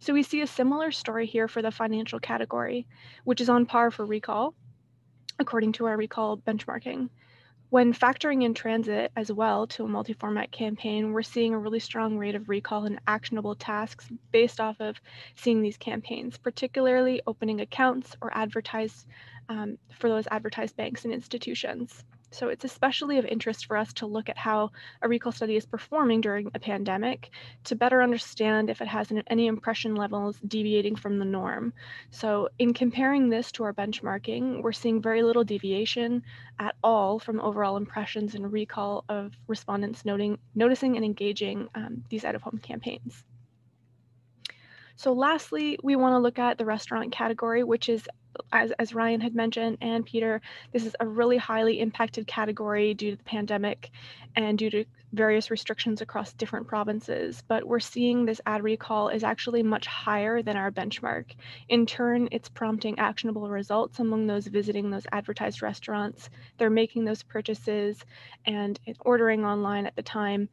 So we see a similar story here for the financial category, which is on par for recall, according to our recall benchmarking. When factoring in transit as well to a multi-format campaign, we're seeing a really strong rate of recall and actionable tasks based off of seeing these campaigns, particularly opening accounts or advertise for those advertised banks and institutions. So it's especially of interest for us to look at how a recall study is performing during a pandemic to better understand if it has any impression levels deviating from the norm. So in comparing this to our benchmarking, we're seeing very little deviation at all from overall impressions and recall of respondents noticing and engaging these out-of-home campaigns. So lastly, we want to look at the restaurant category, which is, as Ryan had mentioned, and Peter, this is a really highly impacted category due to the pandemic and due to various restrictions across different provinces. But we're seeing this ad recall is actually much higher than our benchmark. In turn, it's prompting actionable results among those visiting those advertised restaurants. They're making those purchases and ordering online at the time,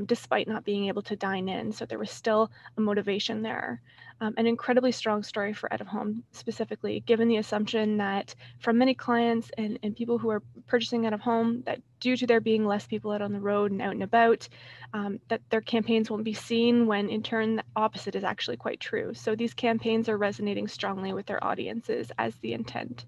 despite not being able to dine in. So there was still a motivation there. An incredibly strong story for out of home specifically, given the assumption that from many clients and people who are purchasing out of home, that due to there being less people out on the road and out and about, that their campaigns won't be seen, when in turn the opposite is actually quite true. So these campaigns are resonating strongly with their audiences as the intent.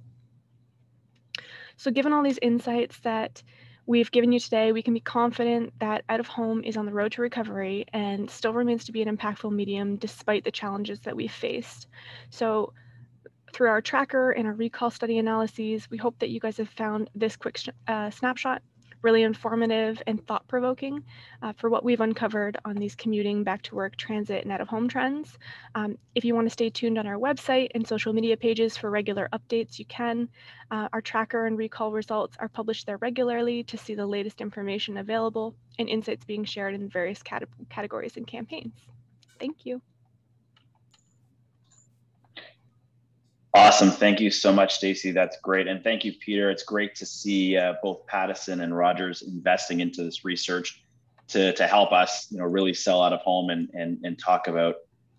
So given all these insights that we've given you today, we can be confident that out of home is on the road to recovery and still remains to be an impactful medium despite the challenges that we've faced. So through our tracker and our recall study analyses, we hope that you guys have found this quick snapshot really informative and thought-provoking for what we've uncovered on these commuting, back to work, transit, and out-of-home trends. If you want to stay tuned on our website and social media pages for regular updates, you can. Our tracker and recall results are published there regularly to see the latest information available and insights being shared in various categories and campaigns. Thank you. Awesome. Thank you so much, Stacey. That's great. And thank you, Peter. It's great to see both Pattison and Rogers investing into this research to help us, really sell out of home and talk about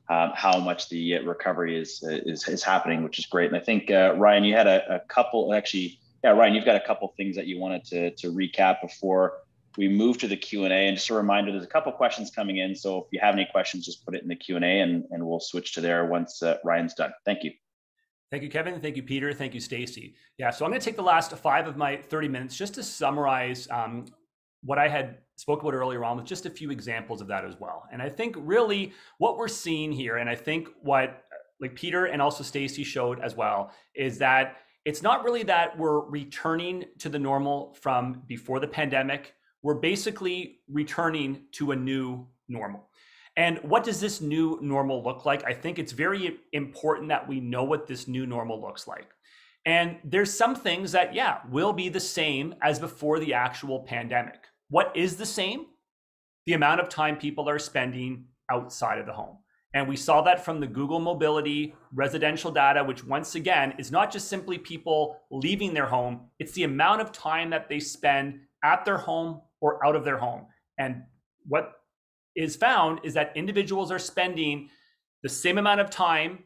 how much the recovery is happening, which is great. And I think, Ryan, you had a couple, actually, yeah, Ryan, you've got a couple things that you wanted to recap before we move to the Q&A. And just a reminder, there's a couple questions coming in. So if you have any questions, just put it in the Q&A and we'll switch to there once Ryan's done. Thank you. Thank you, Kevin. Thank you, Peter. Thank you, Stacey. Yeah, so I'm going to take the last 5 of my 30 minutes just to summarize what I had spoke about earlier on with just a few examples of that as well. And I think really what we're seeing here, and I think what like Peter and also Stacey showed as well, is that it's not really that we're returning to the normal from before the pandemic. We're basically returning to a new normal. And what does this new normal look like? I think it's very important that we know what this new normal looks like. And there's some things that, yeah, will be the same as before the actual pandemic. What is the same? The amount of time people are spending outside of the home. And we saw that from the Google mobility residential data, which once again is not just simply people leaving their home, it's the amount of time that they spend at their home or out of their home. And what is found is that individuals are spending the same amount of time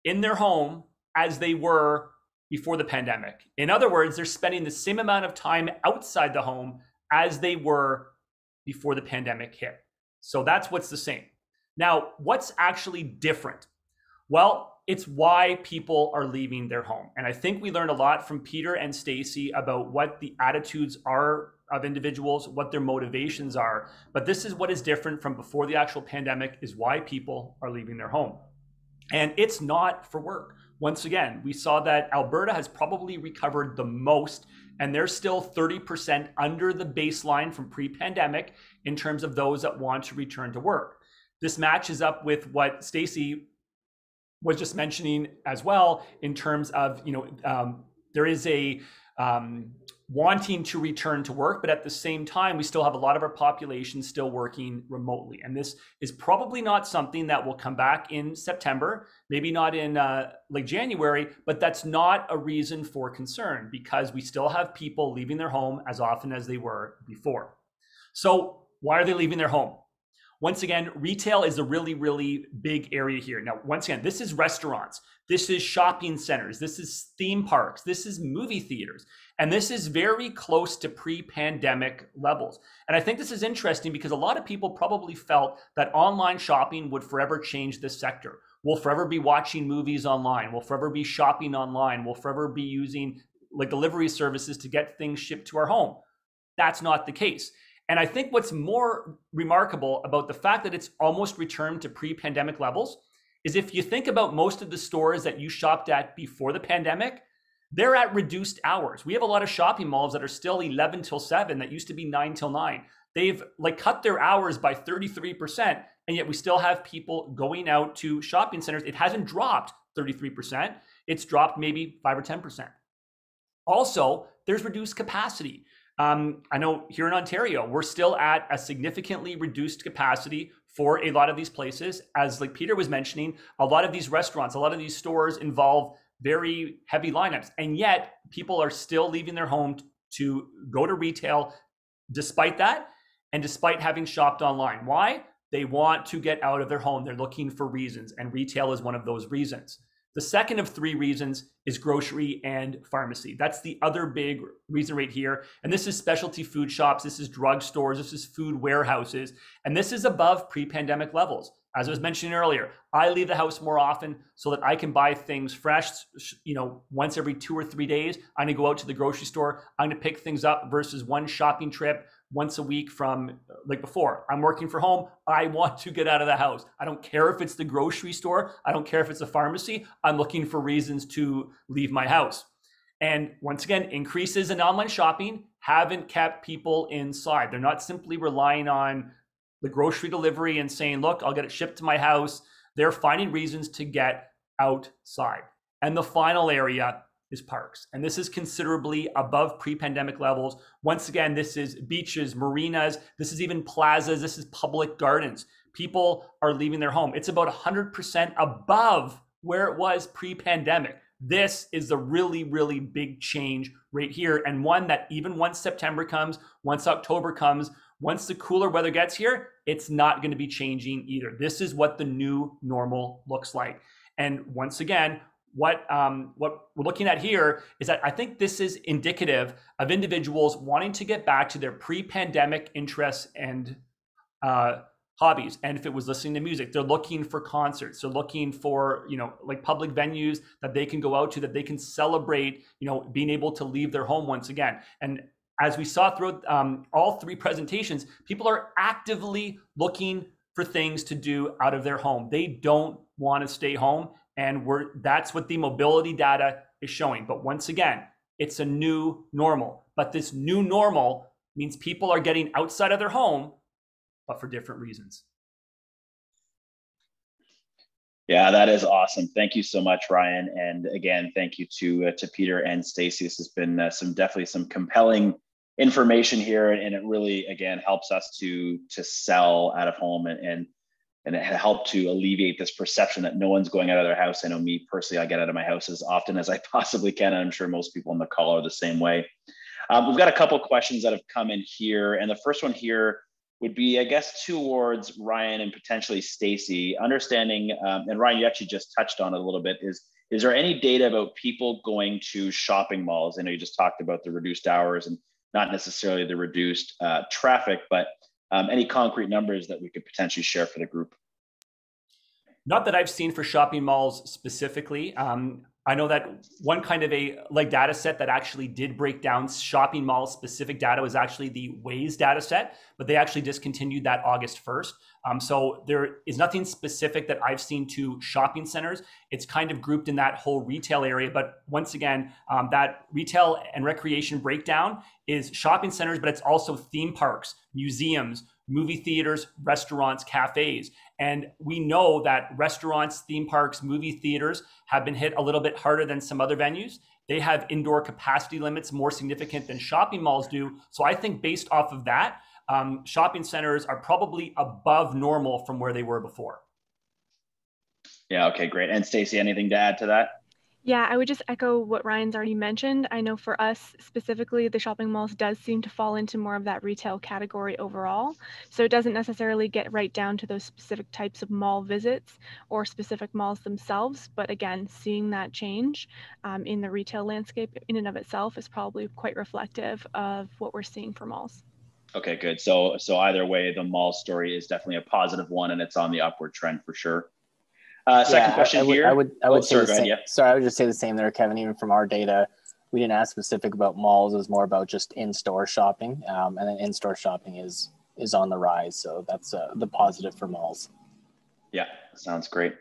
in their home as they were before the pandemic. In other words, they're spending the same amount of time outside the home as they were before the pandemic hit. So that's what's the same. Now, what's actually different? Well, it's why people are leaving their home. And I think we learned a lot from Peter and Stacey about what the attitudes are of individuals, what their motivations are. But this is what is different from before the actual pandemic, is why people are leaving their home. And it's not for work. Once again, we saw that Alberta has probably recovered the most, and they're still 30% under the baseline from pre-pandemic in terms of those that want to return to work. This matches up with what Stacey was just mentioning as well, in terms of, there is a wanting to return to work, but at the same time, we still have a lot of our population still working remotely. And this is probably not something that will come back in September, maybe not in like January, but that's not a reason for concern, because we still have people leaving their home as often as they were before. So why are they leaving their home? Once again, retail is a really, really big area here. Now, once again, this is restaurants, this is shopping centers, this is theme parks, this is movie theaters, and this is very close to pre-pandemic levels. And I think this is interesting because a lot of people probably felt that online shopping would forever change this sector. We'll forever be watching movies online, we'll forever be shopping online, we'll forever be using like delivery services to get things shipped to our home. That's not the case. And I think what's more remarkable about the fact that it's almost returned to pre-pandemic levels is if you think about most of the stores that you shopped at before the pandemic, they're at reduced hours. We have a lot of shopping malls that are still 11 till 7 that used to be 9 till 9. They've like cut their hours by 33%, and yet we still have people going out to shopping centers. It hasn't dropped 33%. It's dropped maybe 5 or 10%. Also, there's reduced capacity. I know here in Ontario, we're still at a significantly reduced capacity for a lot of these places. As like Peter was mentioning, a lot of these restaurants, a lot of these stores involve very heavy lineups, and yet people are still leaving their home to go to retail despite that, and despite having shopped online. Why? They want to get out of their home. They're looking for reasons, and retail is one of those reasons. The second of 3 reasons is grocery and pharmacy. That's the other big reason right here. And this is specialty food shops, this is drugstores, this is food warehouses, and this is above pre-pandemic levels. As I was mentioning earlier, I leave the house more often so that I can buy things fresh, once every 2 or 3 days. I'm gonna go out to the grocery store, I'm gonna pick things up versus one shopping trip once a week from like before. I'm working from home, I want to get out of the house. I don't care if it's the grocery store, I don't care if it's a pharmacy, I'm looking for reasons to leave my house. And once again, increases in online shopping haven't kept people inside. They're not simply relying on the grocery delivery and saying, look, I'll get it shipped to my house. They're finding reasons to get outside. And the final area is parks. And this is considerably above pre-pandemic levels. Once again, this is beaches, marinas, this is even plazas, this is public gardens. People are leaving their home. It's about 100% above where it was pre-pandemic. This is the really, really big change right here. And one that even once September comes, once October comes, once the cooler weather gets here, it's not going to be changing either. This is what the new normal looks like. And once again, what we're looking at here is that I think this is indicative of individuals wanting to get back to their pre-pandemic interests and hobbies. And if it was listening to music, they're looking for concerts. They're looking for, like public venues that they can go out to, that they can celebrate, being able to leave their home once again. And as we saw throughout all 3 presentations, people are actively looking for things to do out of their home. They don't want to stay home. And that's what the mobility data is showing. But once again, it's a new normal. But this new normal means people are getting outside of their home, but for different reasons. Yeah, that is awesome. Thank you so much, Ryan. And again, thank you to Peter and Stacey. This has been definitely some compelling information here, and it really, again, helps us to sell out of home and it helped to alleviate this perception that no one's going out of their house. I know me personally, I get out of my house as often as I possibly can. And I'm sure most people on the call are the same way. We've got a couple of questions that have come in here. And the first one here would be, I guess, towards Ryan and potentially Stacey. Understanding, and Ryan, you actually just touched on it a little bit, is there any data about people going to shopping malls? I know you just talked about the reduced hours and not necessarily the reduced traffic, but any concrete numbers that we could potentially share for the group? Not that I've seen for shopping malls specifically. I know that one kind of a data set that actually did break down shopping mall specific data was actually the Waze data set, but they actually discontinued that August 1st. So there is nothing specific that I've seen to shopping centers. It's kind of grouped in that whole retail area. But once again, that retail and recreation breakdown is shopping centers, but it's also theme parks, museums, movie theaters, restaurants, cafes. And we know that restaurants, theme parks, movie theaters have been hit a little bit harder than some other venues. They have indoor capacity limits more significant than shopping malls do. So I think based off of that, shopping centers are probably above normal from where they were before. Yeah, okay, great. And Stacey, anything to add to that? Yeah, I would just echo what Ryan's already mentioned. I know for us specifically, the shopping malls does seem to fall into more of that retail category overall. So it doesn't necessarily get right down to those specific types of mall visits or specific malls themselves. But again, seeing that change in the retail landscape in and of itself is probably quite reflective of what we're seeing for malls. Okay, good. So either way, the mall story is definitely a positive one, and it's on the upward trend for sure. Second question here. I would say the same. Sorry, I would just say the same there, Kevin. Even from our data, we didn't ask specific about malls. It was more about just in-store shopping, and then in-store shopping is on the rise. So that's the positive for malls. Yeah, sounds great.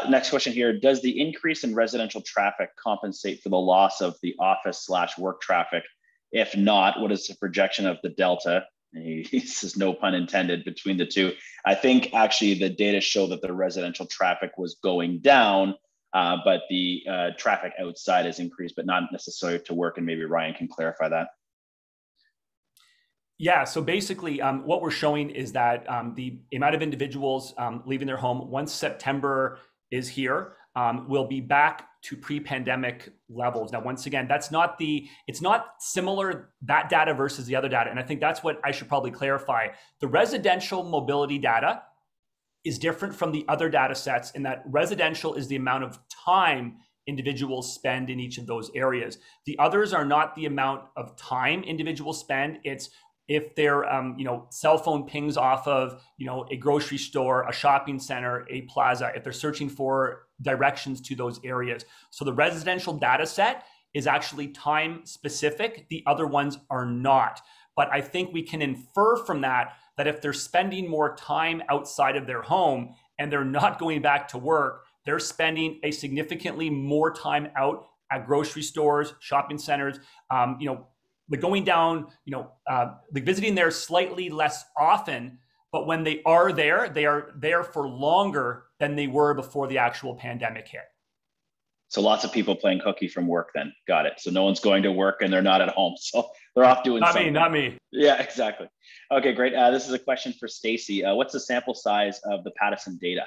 Next question here. Does the increase in residential traffic compensate for the loss of the office/work traffic? If not, what is the projection of the delta? He says no pun intended between the two. I think actually the data show that the residential traffic was going down, but the traffic outside has increased, but not necessarily to work. And maybe Ryan can clarify that. Yeah, so basically what we're showing is that the amount of individuals leaving their home once September is here will be back to pre-pandemic levels. Now, once again, it's not similar, that data versus the other data. And I think that's what I should probably clarify. The residential mobility data is different from the other data sets in that residential is the amount of time individuals spend in each of those areas. The others are not the amount of time individuals spend. It's if their cell phone pings off of a grocery store, a shopping center, a plaza, if they're searching for directions to those areas. So the residential data set is actually time specific. The other ones are not. But I think we can infer from that if they're spending more time outside of their home and they're not going back to work, they're spending a significantly more time out at grocery stores, shopping centers, like going down, like visiting there slightly less often, but when they are there for longer than they were before the actual pandemic hit. So lots of people playing hooky from work then. Got it. So no one's going to work and they're not at home. So they're off doing something. Not me. Yeah, exactly. Okay, great. This is a question for Stacey. What's the sample size of the Pattison data?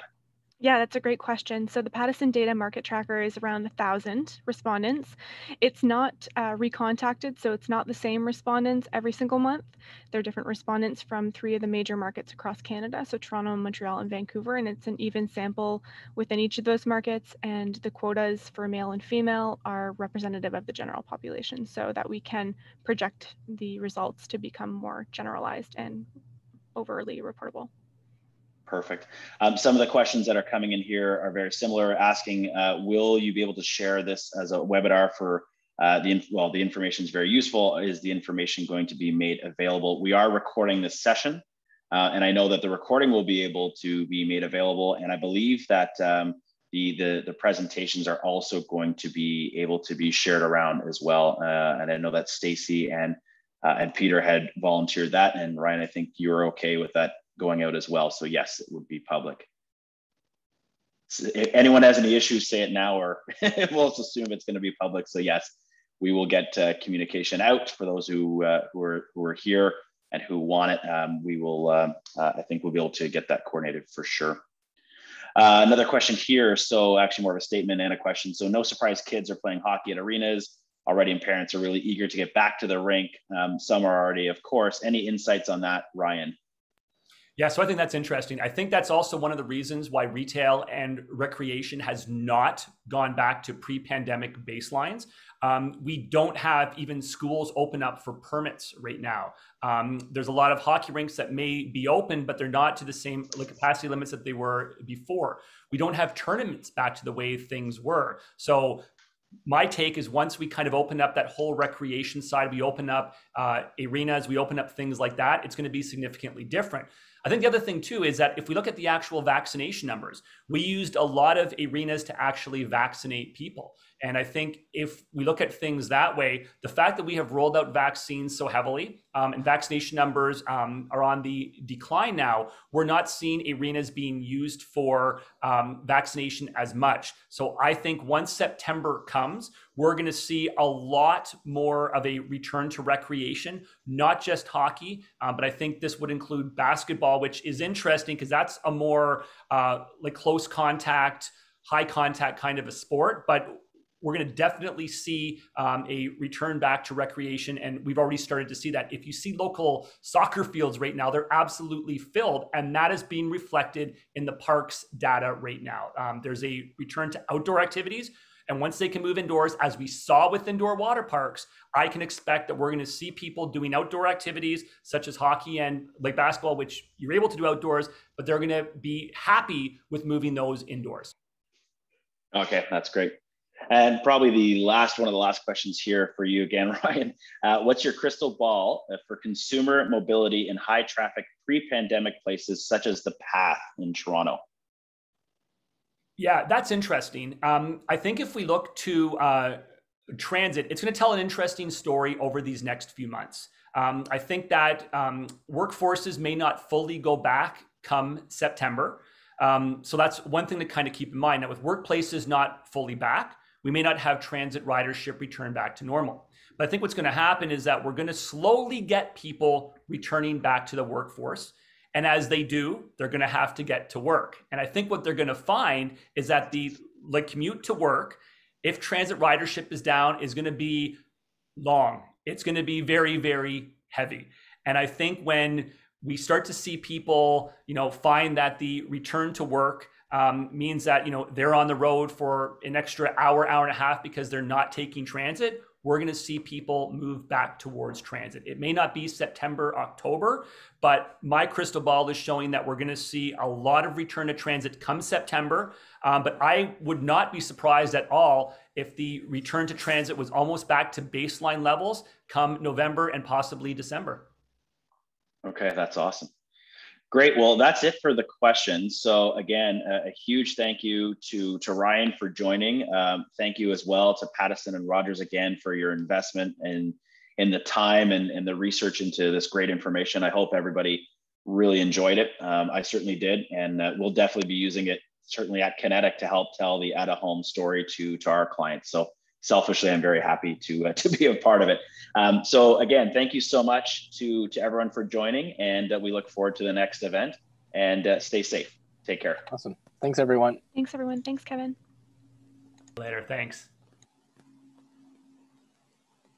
Yeah, that's a great question. So the Pattison data market tracker is around 1,000 respondents. It's not recontacted, so it's not the same respondents every single month. They're different respondents from 3 of the major markets across Canada, so Toronto, Montreal, and Vancouver, and it's an even sample within each of those markets, and the quotas for male and female are representative of the general population so that we can project the results to become more generalized and overly reportable. Perfect. Some of the questions that are coming in here are very similar, asking, will you be able to share this as a webinar for the information is very useful. Is the information going to be made available? We are recording this session, and I know that the recording will be able to be made available. And I believe that the presentations are also going to be able to be shared around as well. And I know that Stacey and Peter had volunteered that, and Ryan, I think you were okay with that going out as well. So yes, it would be public. So if anyone has any issues, say it now, or we'll just assume it's going to be public. So yes, we will get communication out for those who are here and who want it. We will, I think we'll be able to get that coordinated for sure. Another question here. So actually more of a statement and a question. So no surprise, kids are playing hockey at arenas already, and parents are really eager to get back to the rink. Some are already, of course. Any insights on that, Ryan? Yeah, so I think that's interesting. I think that's also one of the reasons why retail and recreation has not gone back to pre-pandemic baselines. We don't have even schools open up for permits right now. There's a lot of hockey rinks that may be open, but they're not to the same capacity limits that they were before. We don't have tournaments back to the way things were. So my take is once we kind of open up that whole recreation side, we open up arenas, we open up things like that, it's going to be significantly different. I think the other thing too is that if we look at the actual vaccination numbers, we used a lot of arenas to actually vaccinate people. And I think if we look at things that way, the fact that we have rolled out vaccines so heavily and vaccination numbers are on the decline now, we're not seeing arenas being used for vaccination as much. So I think once September comes, we're going to see a lot more of a return to recreation, not just hockey, but I think this would include basketball, which is interesting because that's a more like close contact, high contact kind of a sport. But we're going to definitely see a return back to recreation. And we've already started to see that. If you see local soccer fields right now, they're absolutely filled. And that is being reflected in the parks data right now. There's a return to outdoor activities. And once they can move indoors, as we saw with indoor water parks, I can expect that we're going to see people doing outdoor activities such as hockey and like basketball, which you're able to do outdoors, but they're going to be happy with moving those indoors. Okay, that's great. And probably one of the last questions here for you again, Ryan. What's your crystal ball for consumer mobility in high traffic pre-pandemic places such as the Path in Toronto? Yeah, that's interesting. I think if we look to transit, it's going to tell an interesting story over these next few months. I think that workforces may not fully go back come September. So that's one thing to kind of keep in mind. Now, with workplaces not fully back, we may not have transit ridership return back to normal. But I think what's going to happen is that we're going to slowly get people returning back to the workforce. And as they do, they're going to have to get to work. And I think what they're going to find is that the commute to work, if transit ridership is down, is going to be long. It's going to be very, very heavy. And I think when we start to see people, find that the return to work means that, they're on the road for an extra hour, hour and a half because they're not taking transit, we're going to see people move back towards transit. It may not be September, October, but my crystal ball is showing that we're going to see a lot of return to transit come September. But I would not be surprised at all if the return to transit was almost back to baseline levels come November and possibly December. Okay, that's awesome. Great. Well, that's it for the questions. So again, a huge thank you to Ryan for joining. Thank you as well to Pattison and Rogers again for your investment and in the time and the research into this great information. I hope everybody really enjoyed it. I certainly did, and we'll definitely be using it certainly at Kinetic to help tell the at-a-home story to our clients. So selfishly, I'm very happy to be a part of it. So again, thank you so much to everyone for joining, and we look forward to the next event, and stay safe. Take care. Awesome. Thanks, everyone. Thanks, everyone. Thanks, Kevin. Later. Thanks.